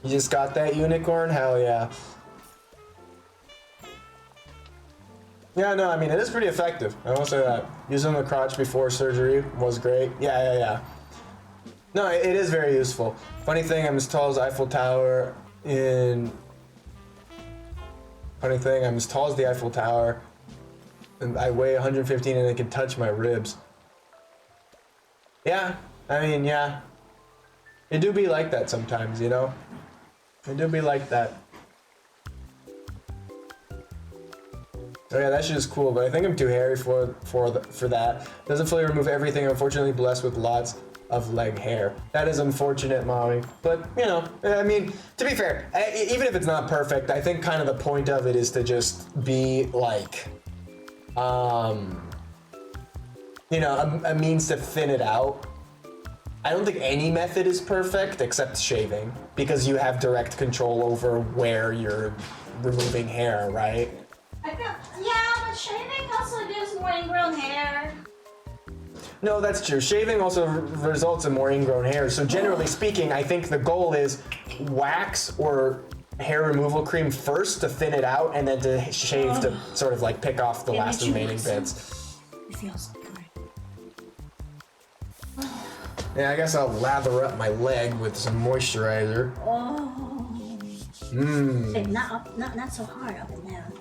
You just got that unicorn? Hell yeah. Yeah, no, I mean, it is pretty effective. I will say that. Using the crotch before surgery was great. Yeah. No, it is very useful. Funny thing, I'm as tall as Eiffel Tower and the Eiffel Tower. And I weigh 115 and it can touch my ribs. Yeah, I mean, yeah. It do be like that sometimes, you know? It do be like that. Oh yeah, that shit is cool, but I think I'm too hairy for that. Doesn't fully remove everything. I'm unfortunately blessed with lots of leg hair. That is unfortunate, Mommy. But, you know, I mean, to be fair, even if it's not perfect, I think kind of the point of it is to just be like, you know, a means to thin it out. I don't think any method is perfect except shaving, because you have direct control over where you're removing hair, right? Yeah, but shaving also gives more ingrown hair. No, that's true. Shaving also results in more ingrown hair. So generally speaking, I think the goal is wax or hair removal cream first to thin it out, and then to shave to sort of like pick off the last remaining bits. It feels good. Yeah, I guess I'll lather up my leg with some moisturizer. Oh. Wait, not up, not so hard, up and down.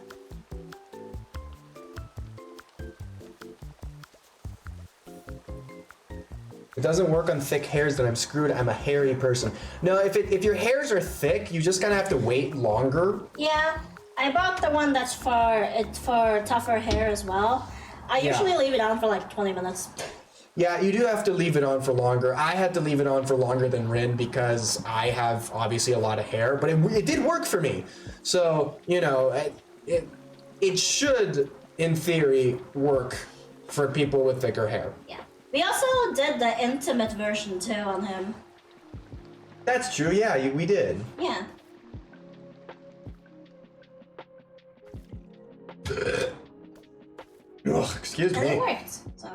It doesn't work on thick hairs, then I'm screwed. I'm a hairy person. No, if your hairs are thick, you just kind of have to wait longer. Yeah, I bought the one that's for tougher hair as well. I usually leave it on for like 20 minutes. Yeah, you do have to leave it on for longer. I had to leave it on for longer than Rin because I have obviously a lot of hair, but it did work for me. So, you know, it should, in theory, work for people with thicker hair. Yeah. We also did the intimate version too on him. That's true, yeah, we did. Yeah. Ugh, excuse And me. it worked, so.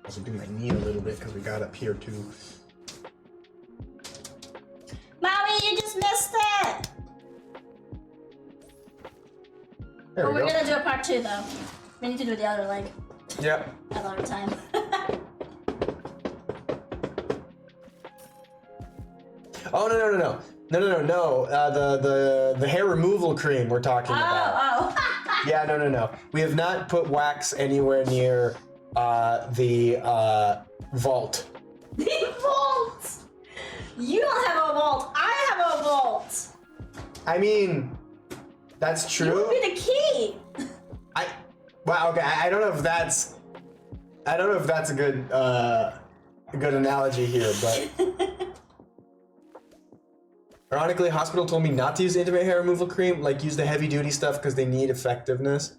Also do my knee a little bit because we got up here too. Mommy, you just missed it! There But we we're go. gonna do a part 2 though. We need to do the other leg Yep. another time. Oh no. The hair removal cream we're talking about. Oh. Yeah, no. We have not put wax anywhere near the vault. The vault! You don't have a vault. I have a vault. I mean, that's You true. would be the key. Wow. Okay. I don't know if that's a good analogy here, but. Ironically, hospital told me not to use intimate hair removal cream, like use the heavy duty stuff because they need effectiveness.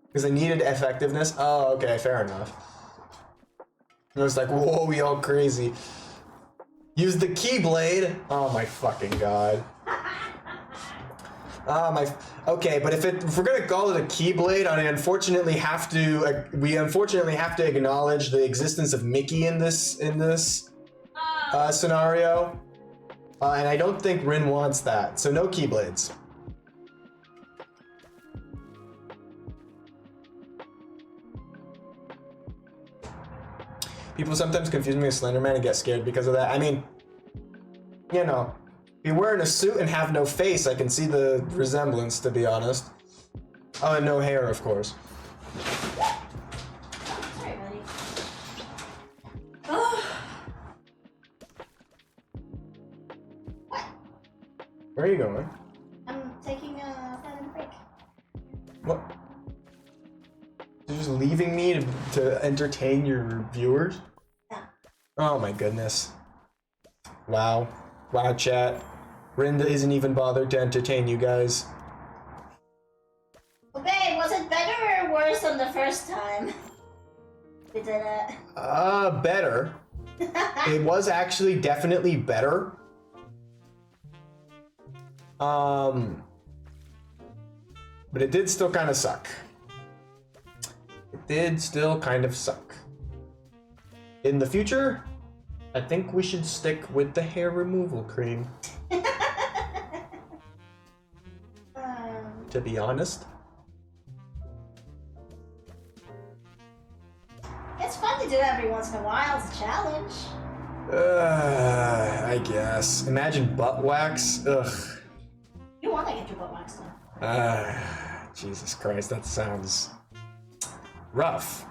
Because they needed effectiveness. Oh, okay, fair enough. I was like, whoa, we all crazy. Use the Keyblade. Oh my fucking god. Okay, but if we're gonna call it a Keyblade, we unfortunately have to acknowledge the existence of Mickey in this scenario. And I don't think Rin wants that, so no Keyblades. People sometimes confuse me with Slender Man and get scared because of that. I mean, you know, if you're wearing a suit and have no face, I can see the resemblance, to be honest. Oh, and no hair, of course. Sorry, buddy. Oh. Where are you going? I'm taking a 5-minute break. What? You're just leaving me to entertain your viewers? Yeah. Oh my goodness. Wow. Wow, chat. Rinda isn't even bothered to entertain you guys. Well, babe, was it better or worse than the first time we did it? Better. It was actually definitely better. But it did still kind of suck. It did still kind of suck. In the future, I think we should stick with the hair removal cream, to be honest. It's fun to do every once in a while. It's a challenge. I guess. Imagine butt wax. Ugh. You want to get your butt waxed though. Jesus Christ, that sounds rough.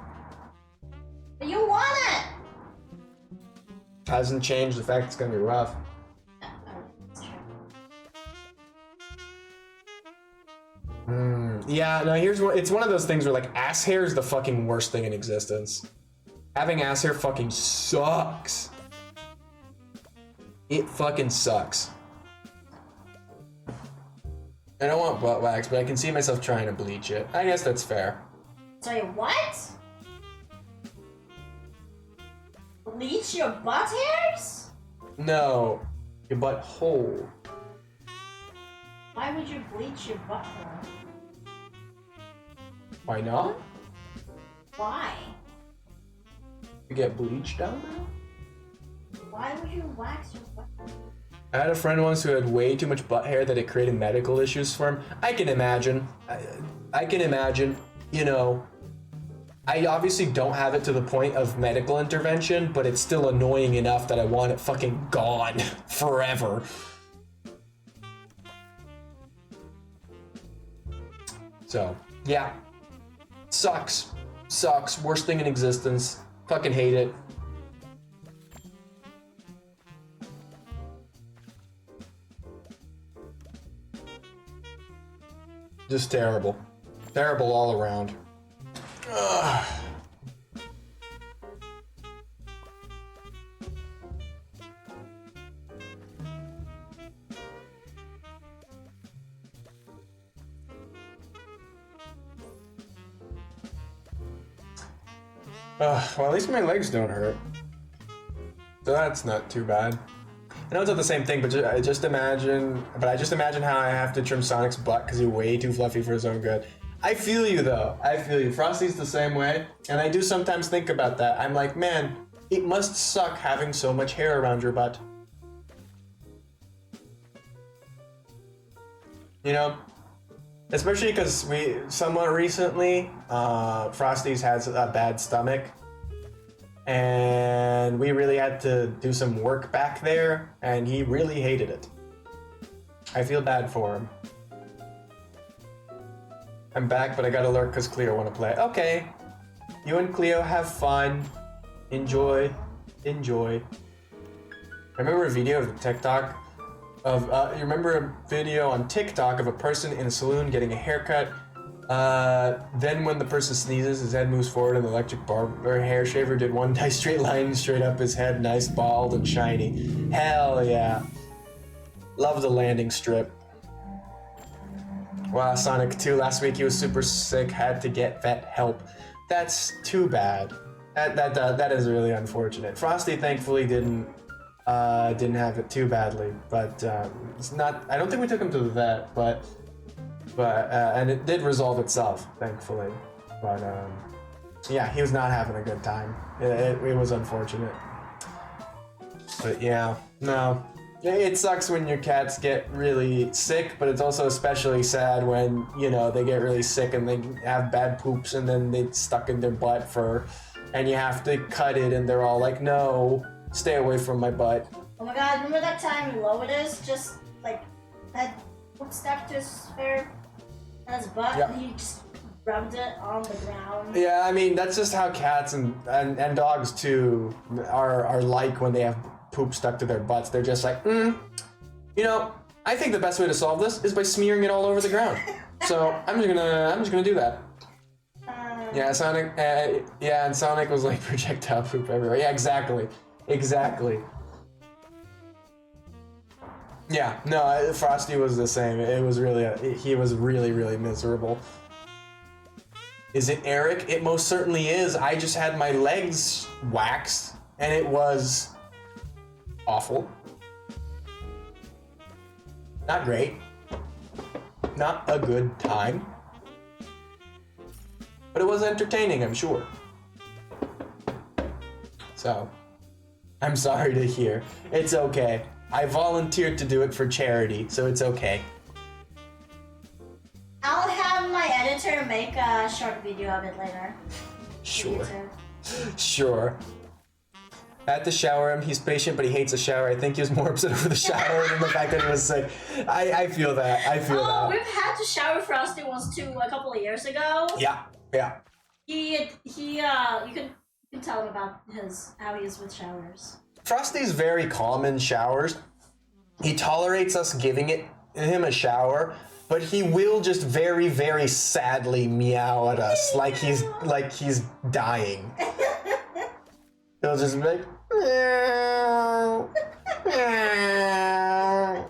But you want it! Hasn't changed the fact it's gonna be rough. That's true. Yeah, no, it's one of those things where like ass hair is the fucking worst thing in existence. Having ass hair fucking sucks. It fucking sucks. I don't want butt wax, but I can see myself trying to bleach it. I guess that's fair. Sorry, what? Bleach your butt hairs? No, your butt hole. Why would you bleach your butt hair? Why not? Why? You get bleach down there? Why would you wax your butt hair? I had a friend once who had way too much butt hair that it created medical issues for him. I can imagine. I can imagine. You know, I obviously don't have it to the point of medical intervention, but it's still annoying enough that I want it fucking gone forever. So, yeah. Sucks. Sucks. Worst thing in existence. Fucking hate it. Just terrible. Terrible all around. Ugh. Well, at least my legs don't hurt. So that's not too bad. I know it's not the same thing, but I just imagine how I have to trim Sonic's butt because he's way too fluffy for his own good. I feel you though. I feel you. Frosty's the same way, and I do sometimes think about that. I'm like, man, it must suck having so much hair around your butt. You know? Especially because somewhat recently, Frosty's has a bad stomach. And we really had to do some work back there, and he really hated it. I feel bad for him. I'm back, but I gotta lurk because Cleo wanna play. Okay. You and Cleo have fun. Enjoy. Enjoy. I remember a video of TikTok of, you remember a video on TikTok of a person in a saloon getting a haircut. Then when the person sneezes, his head moves forward and the electric barber hair shaver did one nice straight line straight up his head, nice, bald, and shiny. Hell yeah. Love the landing strip. Wow, Sonic 2, last week he was super sick, had to get vet help. That's too bad. That is really unfortunate. Frosty thankfully didn't have it too badly, but it's not. I don't think we took him to the vet, but and it did resolve itself, thankfully. But yeah, he was not having a good time. It was unfortunate. But yeah, no. It sucks when your cats get really sick, but it's also especially sad when, you know, they get really sick and they have bad poops and then they stuck in their butt and you have to cut it and they're all like, no, stay away from my butt. Oh my god, remember that time Lotus just, like, had poop stuck to his hair and his butt, Yep. and he just rubbed it on the ground? Yeah, I mean, that's just how cats and dogs, too, are like when they have poop stuck to their butts. They're just like, you know, I think the best way to solve this is by smearing it all over the ground. So I'm just gonna do that. Yeah, Sonic. Yeah, and Sonic was like projectile poop everywhere. Yeah, exactly. Yeah, no, Frosty was the same. It was really, he was really, really miserable. Is it Eric? It most certainly is. I just had my legs waxed, and it was awful. Not great. Not a good time. But it was entertaining, I'm sure. So, I'm sorry to hear. It's okay. I volunteered to do it for charity, so it's okay. I'll have my editor make a short video of it later. Sure. Sure. I had to shower him. He's patient, but he hates a shower. I think he was more upset over the shower than the fact that he was sick. I feel that. I feel that. We've had to shower Frosty once too a couple of years ago. Yeah. You can tell him about how he is with showers. Frosty's very calm in showers. He tolerates us giving him a shower, but he will just very, very sadly meow at us like he's dying. He'll just be like, meow, meow,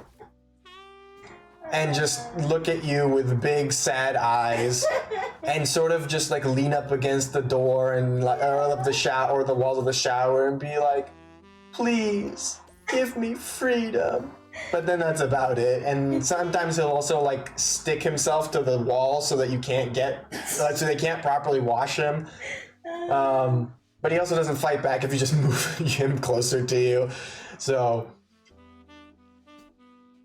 and just look at you with big sad eyes, and sort of just like lean up against the door and or the shower or the walls of the shower and be like, "Please give me freedom." But then that's about it. And sometimes he'll also like stick himself to the wall so that you can't so they can't properly wash him. But he also doesn't fight back if you just move him closer to you. So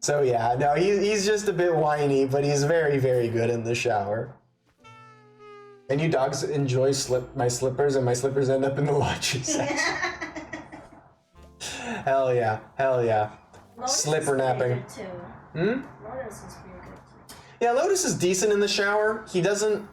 yeah, no, he's just a bit whiny, but he's very, very good in the shower. And you dogs enjoy my slippers, and my slippers end up in the laundry section. Hell yeah. Lotus Slipper is pretty napping. good too. Lotus is pretty good too. Yeah, Lotus is decent in the shower. He doesn't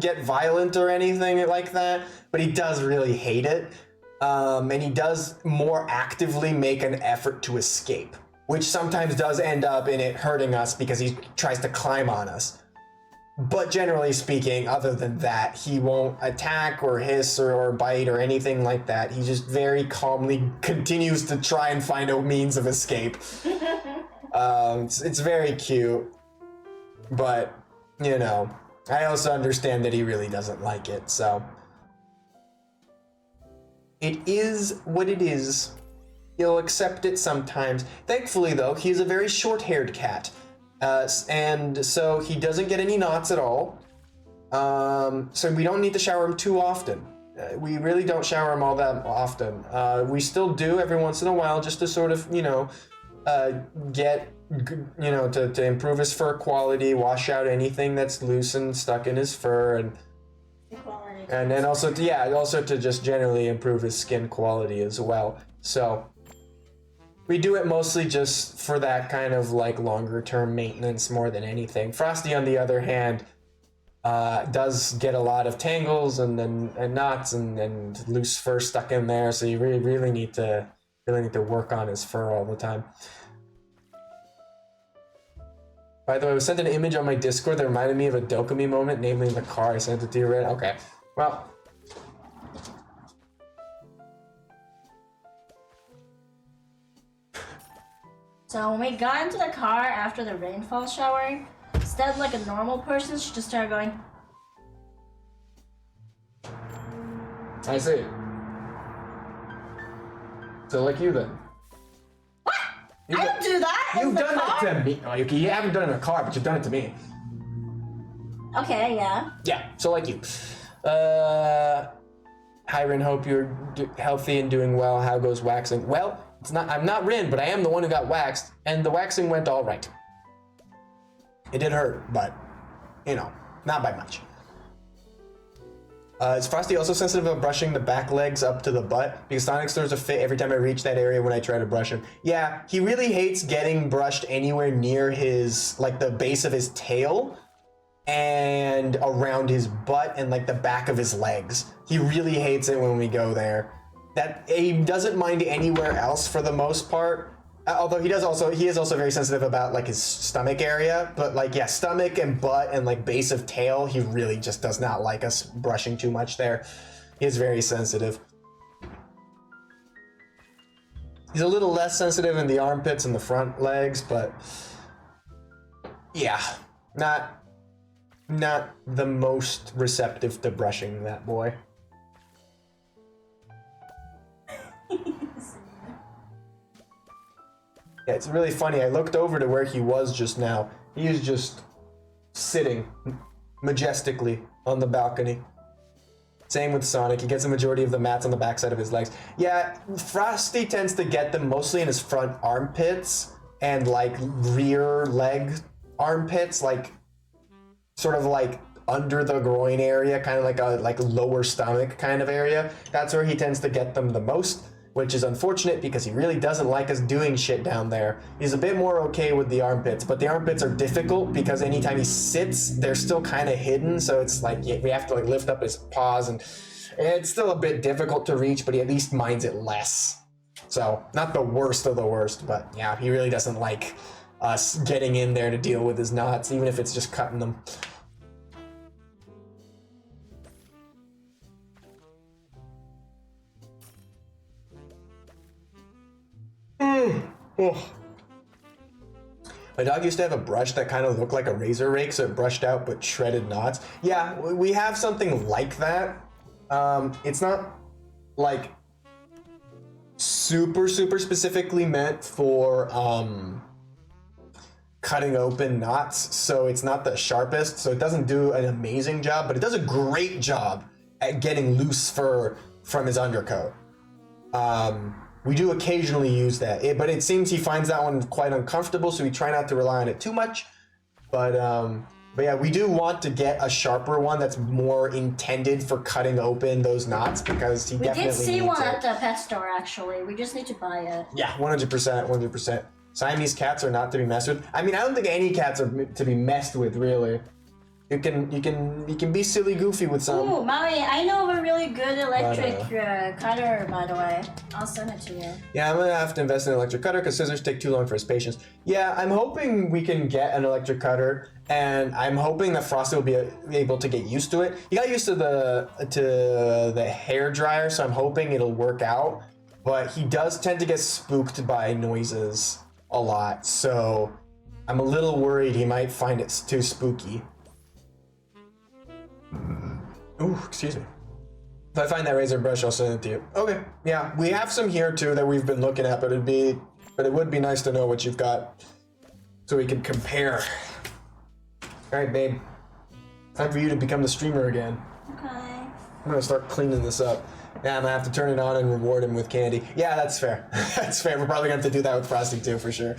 get violent or anything like that, but he does really hate it. And he does more actively make an effort to escape, which sometimes does end up in it hurting us because he tries to climb on us. But generally speaking, other than that, he won't attack or hiss or bite or anything like that. He just very calmly continues to try and find a means of escape. It's very cute, but, you know, I also understand that he really doesn't like it, so. It is what it is. He'll accept it sometimes. Thankfully, though, he's a very short-haired cat. And so he doesn't get any knots at all. So we don't need to shower him too often. We really don't shower him all that often. We still do every once in a while just to sort of, you know, get, you know, to improve his fur quality, wash out anything that's loose and stuck in his fur, and then also to just generally improve his skin quality as well. So we do it mostly just for that kind of like longer term maintenance more than anything. Frosty, on the other hand, does get a lot of tangles and knots and loose fur stuck in there. So you really need to work on his fur all the time. By the way, I was sent an image on my Discord that reminded me of a Dokumi moment, namely in the car. I sent it to you, right? Okay. Well. So when we got into the car after the rainfall shower, instead of like a normal person, she just started going. I see. So like you then. What? I don't do that. You've in the done car? it to me. Oh, you haven't done it in a car, but you've done it to me. Okay, yeah. Yeah, so like you. Hi Rin, hope you're healthy and doing well. How goes waxing? Well, I'm not Rin, but I am the one who got waxed, and the waxing went all right. It did hurt, but, you know, not by much. Is Frosty also sensitive about brushing the back legs up to the butt? Because Sonic throws a fit every time I reach that area when I try to brush him. Yeah, he really hates getting brushed anywhere near his, like, the base of his tail and around his butt and, like, the back of his legs. He really hates it when we go there. That he doesn't mind anywhere else for the most part. Although he is also very sensitive about like his stomach area, but like yeah, stomach and butt and like base of tail, he really just does not like us brushing too much there. He is very sensitive. He's a little less sensitive in the armpits and the front legs, but yeah, not the most receptive to brushing, that boy. Yeah, it's really funny. I looked over to where he was just now. He is just sitting majestically on the balcony. Same with Sonic. He gets a majority of the mats on the backside of his legs. Yeah, Frosty tends to get them mostly in his front armpits and like rear leg armpits, like sort of like under the groin area, kind of like a lower stomach kind of area. That's where he tends to get them the most, which is unfortunate because he really doesn't like us doing shit down there. He's a bit more okay with the armpits, but the armpits are difficult because anytime he sits, they're still kind of hidden, so it's like we have to like lift up his paws, and it's still a bit difficult to reach, but he at least minds it less. So, not the worst of the worst, but yeah, he really doesn't like us getting in there to deal with his knots, even if it's just cutting them. Oh. My dog used to have a brush that kind of looked like a razor rake, so it brushed out but shredded knots. Yeah, we have something like that. It's not like super specifically meant for cutting open knots, so it's not the sharpest, so it doesn't do an amazing job, but it does a great job at getting loose fur from his undercoat. We do occasionally use that, but it seems he finds that one quite uncomfortable, so we try not to rely on it too much. But yeah, we do want to get a sharper one that's more intended for cutting open those knots, because he definitely needs it. We did see one at the pet store, actually. We just need to buy it. Yeah, 100%. Siamese cats are not to be messed with. I mean, I don't think any cats are to be messed with, really. You can be silly goofy with some. Ooh, Maui, I know of a really good electric cutter, by the way. I'll send it to you. Yeah, I'm gonna have to invest in an electric cutter because scissors take too long for his patience. Yeah, I'm hoping we can get an electric cutter, and I'm hoping that Frosty will be able to get used to it. He got used to the hair dryer, so I'm hoping it'll work out. But he does tend to get spooked by noises a lot, so I'm a little worried he might find it too spooky. Ooh, excuse me. If I find that razor brush, I'll send it to you. Okay, yeah, we have some here too that we've been looking at, but it would be nice to know what you've got so we can compare. All right, babe. Time for you to become the streamer again. Okay. I'm gonna start cleaning this up. Yeah, I'm gonna have to turn it on and reward him with candy. Yeah, that's fair. That's fair. We're probably gonna have to do that with Frosty too, for sure.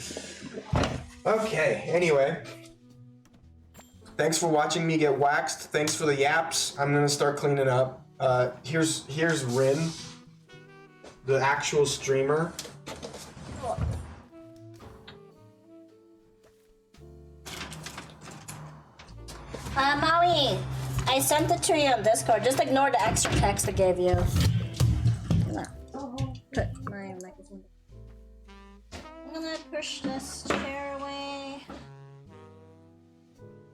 Okay, anyway. Thanks for watching me get waxed. Thanks for the yaps. I'm gonna start cleaning up. Here's Rin, the actual streamer. Maui, I sent it to you on Discord. Just ignore the extra text I gave you. Put my microphone. I'm gonna push this chair away.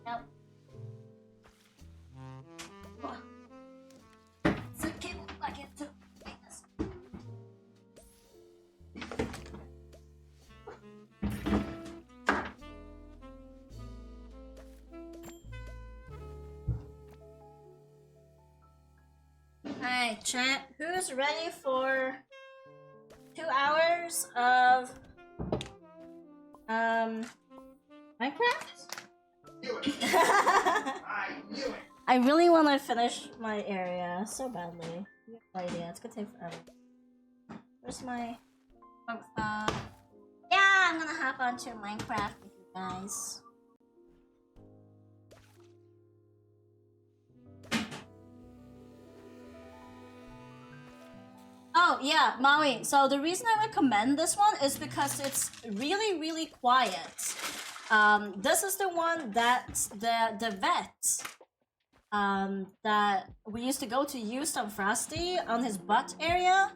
Nope. It's a cable plug it to make this. Alright, chat. Who's ready for 2 hours of Minecraft? I knew it. I really want to finish my area so badly. You have no idea. It's gonna take forever. Where's my yeah, I'm gonna hop onto Minecraft with you guys. Oh yeah, Maui. So the reason I recommend this one is because it's really, really quiet. This is the one that the vet that we used to go to use on Frosty on his butt area,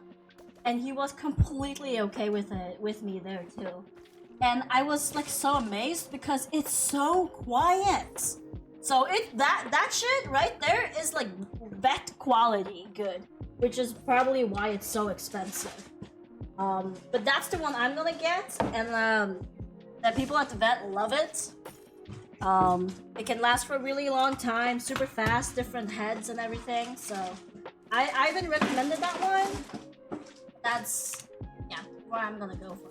and he was completely okay with it with me there too. And I was like so amazed because it's so quiet. So that shit right there is like vet quality good, which is probably why it's so expensive. But that's the one I'm gonna get, and the people at the vet love it. It can last for a really long time, super fast, different heads and everything. So I even recommended that one. That's yeah, where I'm gonna go for.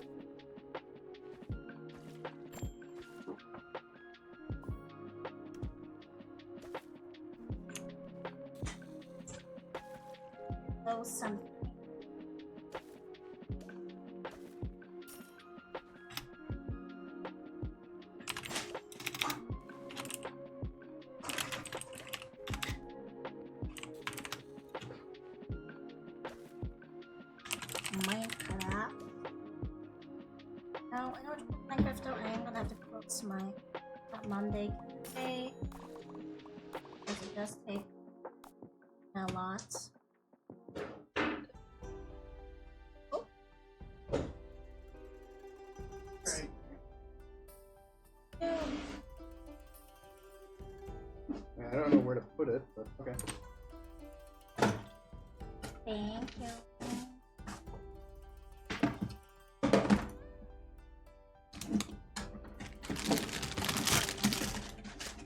Oh, something. Minecraft. No, I don't Minecraft though. I am gonna have to close my Monday cafe because it does take a lot. Oh. Right. I don't know where to put it, but okay. Thank you.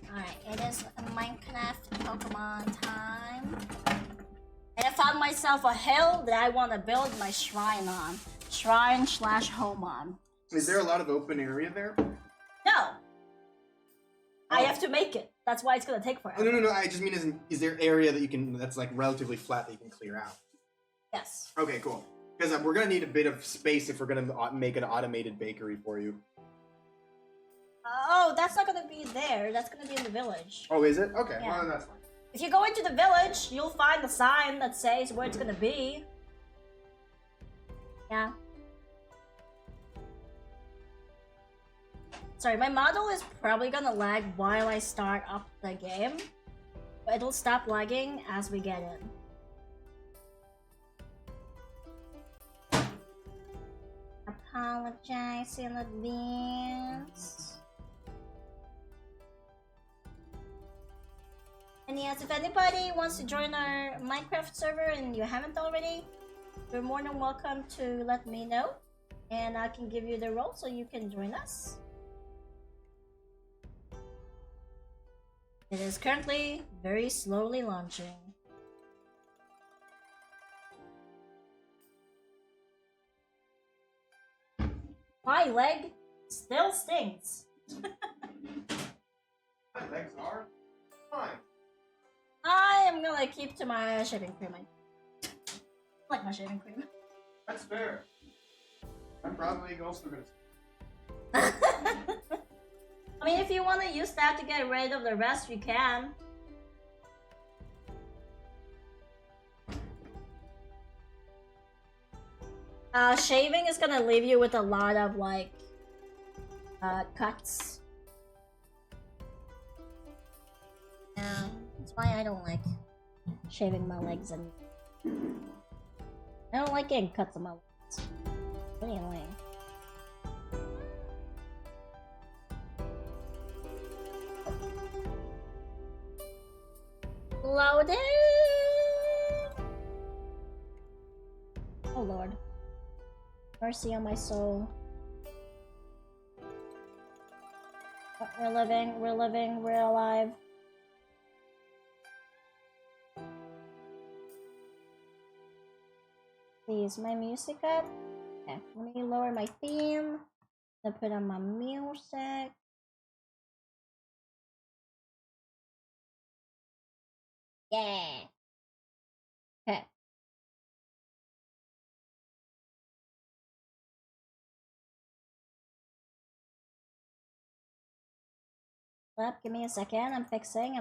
Alright, it is Minecraft Pokemon time. And I found myself a hill that I want to build my shrine on. Shrine/home on. Is there a lot of open area there? No! I Oh. have to make it. That's why it's gonna take forever. Oh, no. I just mean, is there area that you can that's like relatively flat that you can clear out? Yes. Okay, cool. Because we're gonna need a bit of space if we're gonna make an automated bakery for you. Oh, that's not gonna be there. That's gonna be in the village. Oh, is it? Okay, Yeah. well then that's fine. If you go into the village, you'll find the sign that says where it's gonna be. Yeah. Sorry, my model is probably gonna lag while I start up the game. But it'll stop lagging as we get in. Apologize in advance. And yes, if anybody wants to join our Minecraft server and you haven't already, you're more than welcome to let me know. And I can give you the role so you can join us. It is currently very slowly launching. My leg still stings. My legs are fine. I am gonna keep to my shaving cream. I like my shaving cream. That's fair. I'm probably also gonna. I mean, if you want to use that to get rid of the rest, you can. Shaving is gonna leave you with a lot of like cuts. Yeah, that's why I don't like shaving my legs, and I don't like getting cuts on my legs. Pretty annoying. Loaded. Oh Lord. Mercy on my soul. But we're living, we're alive. Please, my music up. Okay, let me lower my theme. I put on my music. Yeah. Okay. Give me a second. I'm fixing.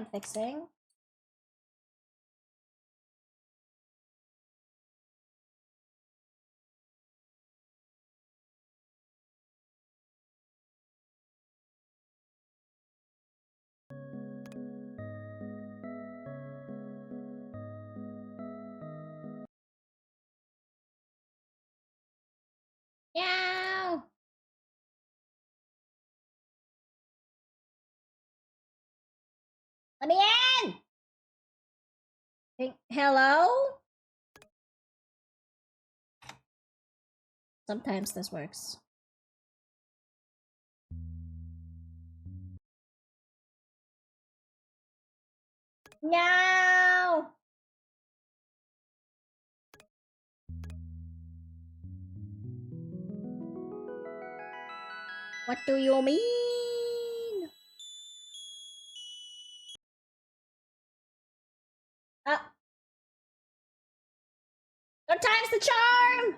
Meow. Let me in. Hello? Sometimes this works. No. What do you mean? Third time's the charm.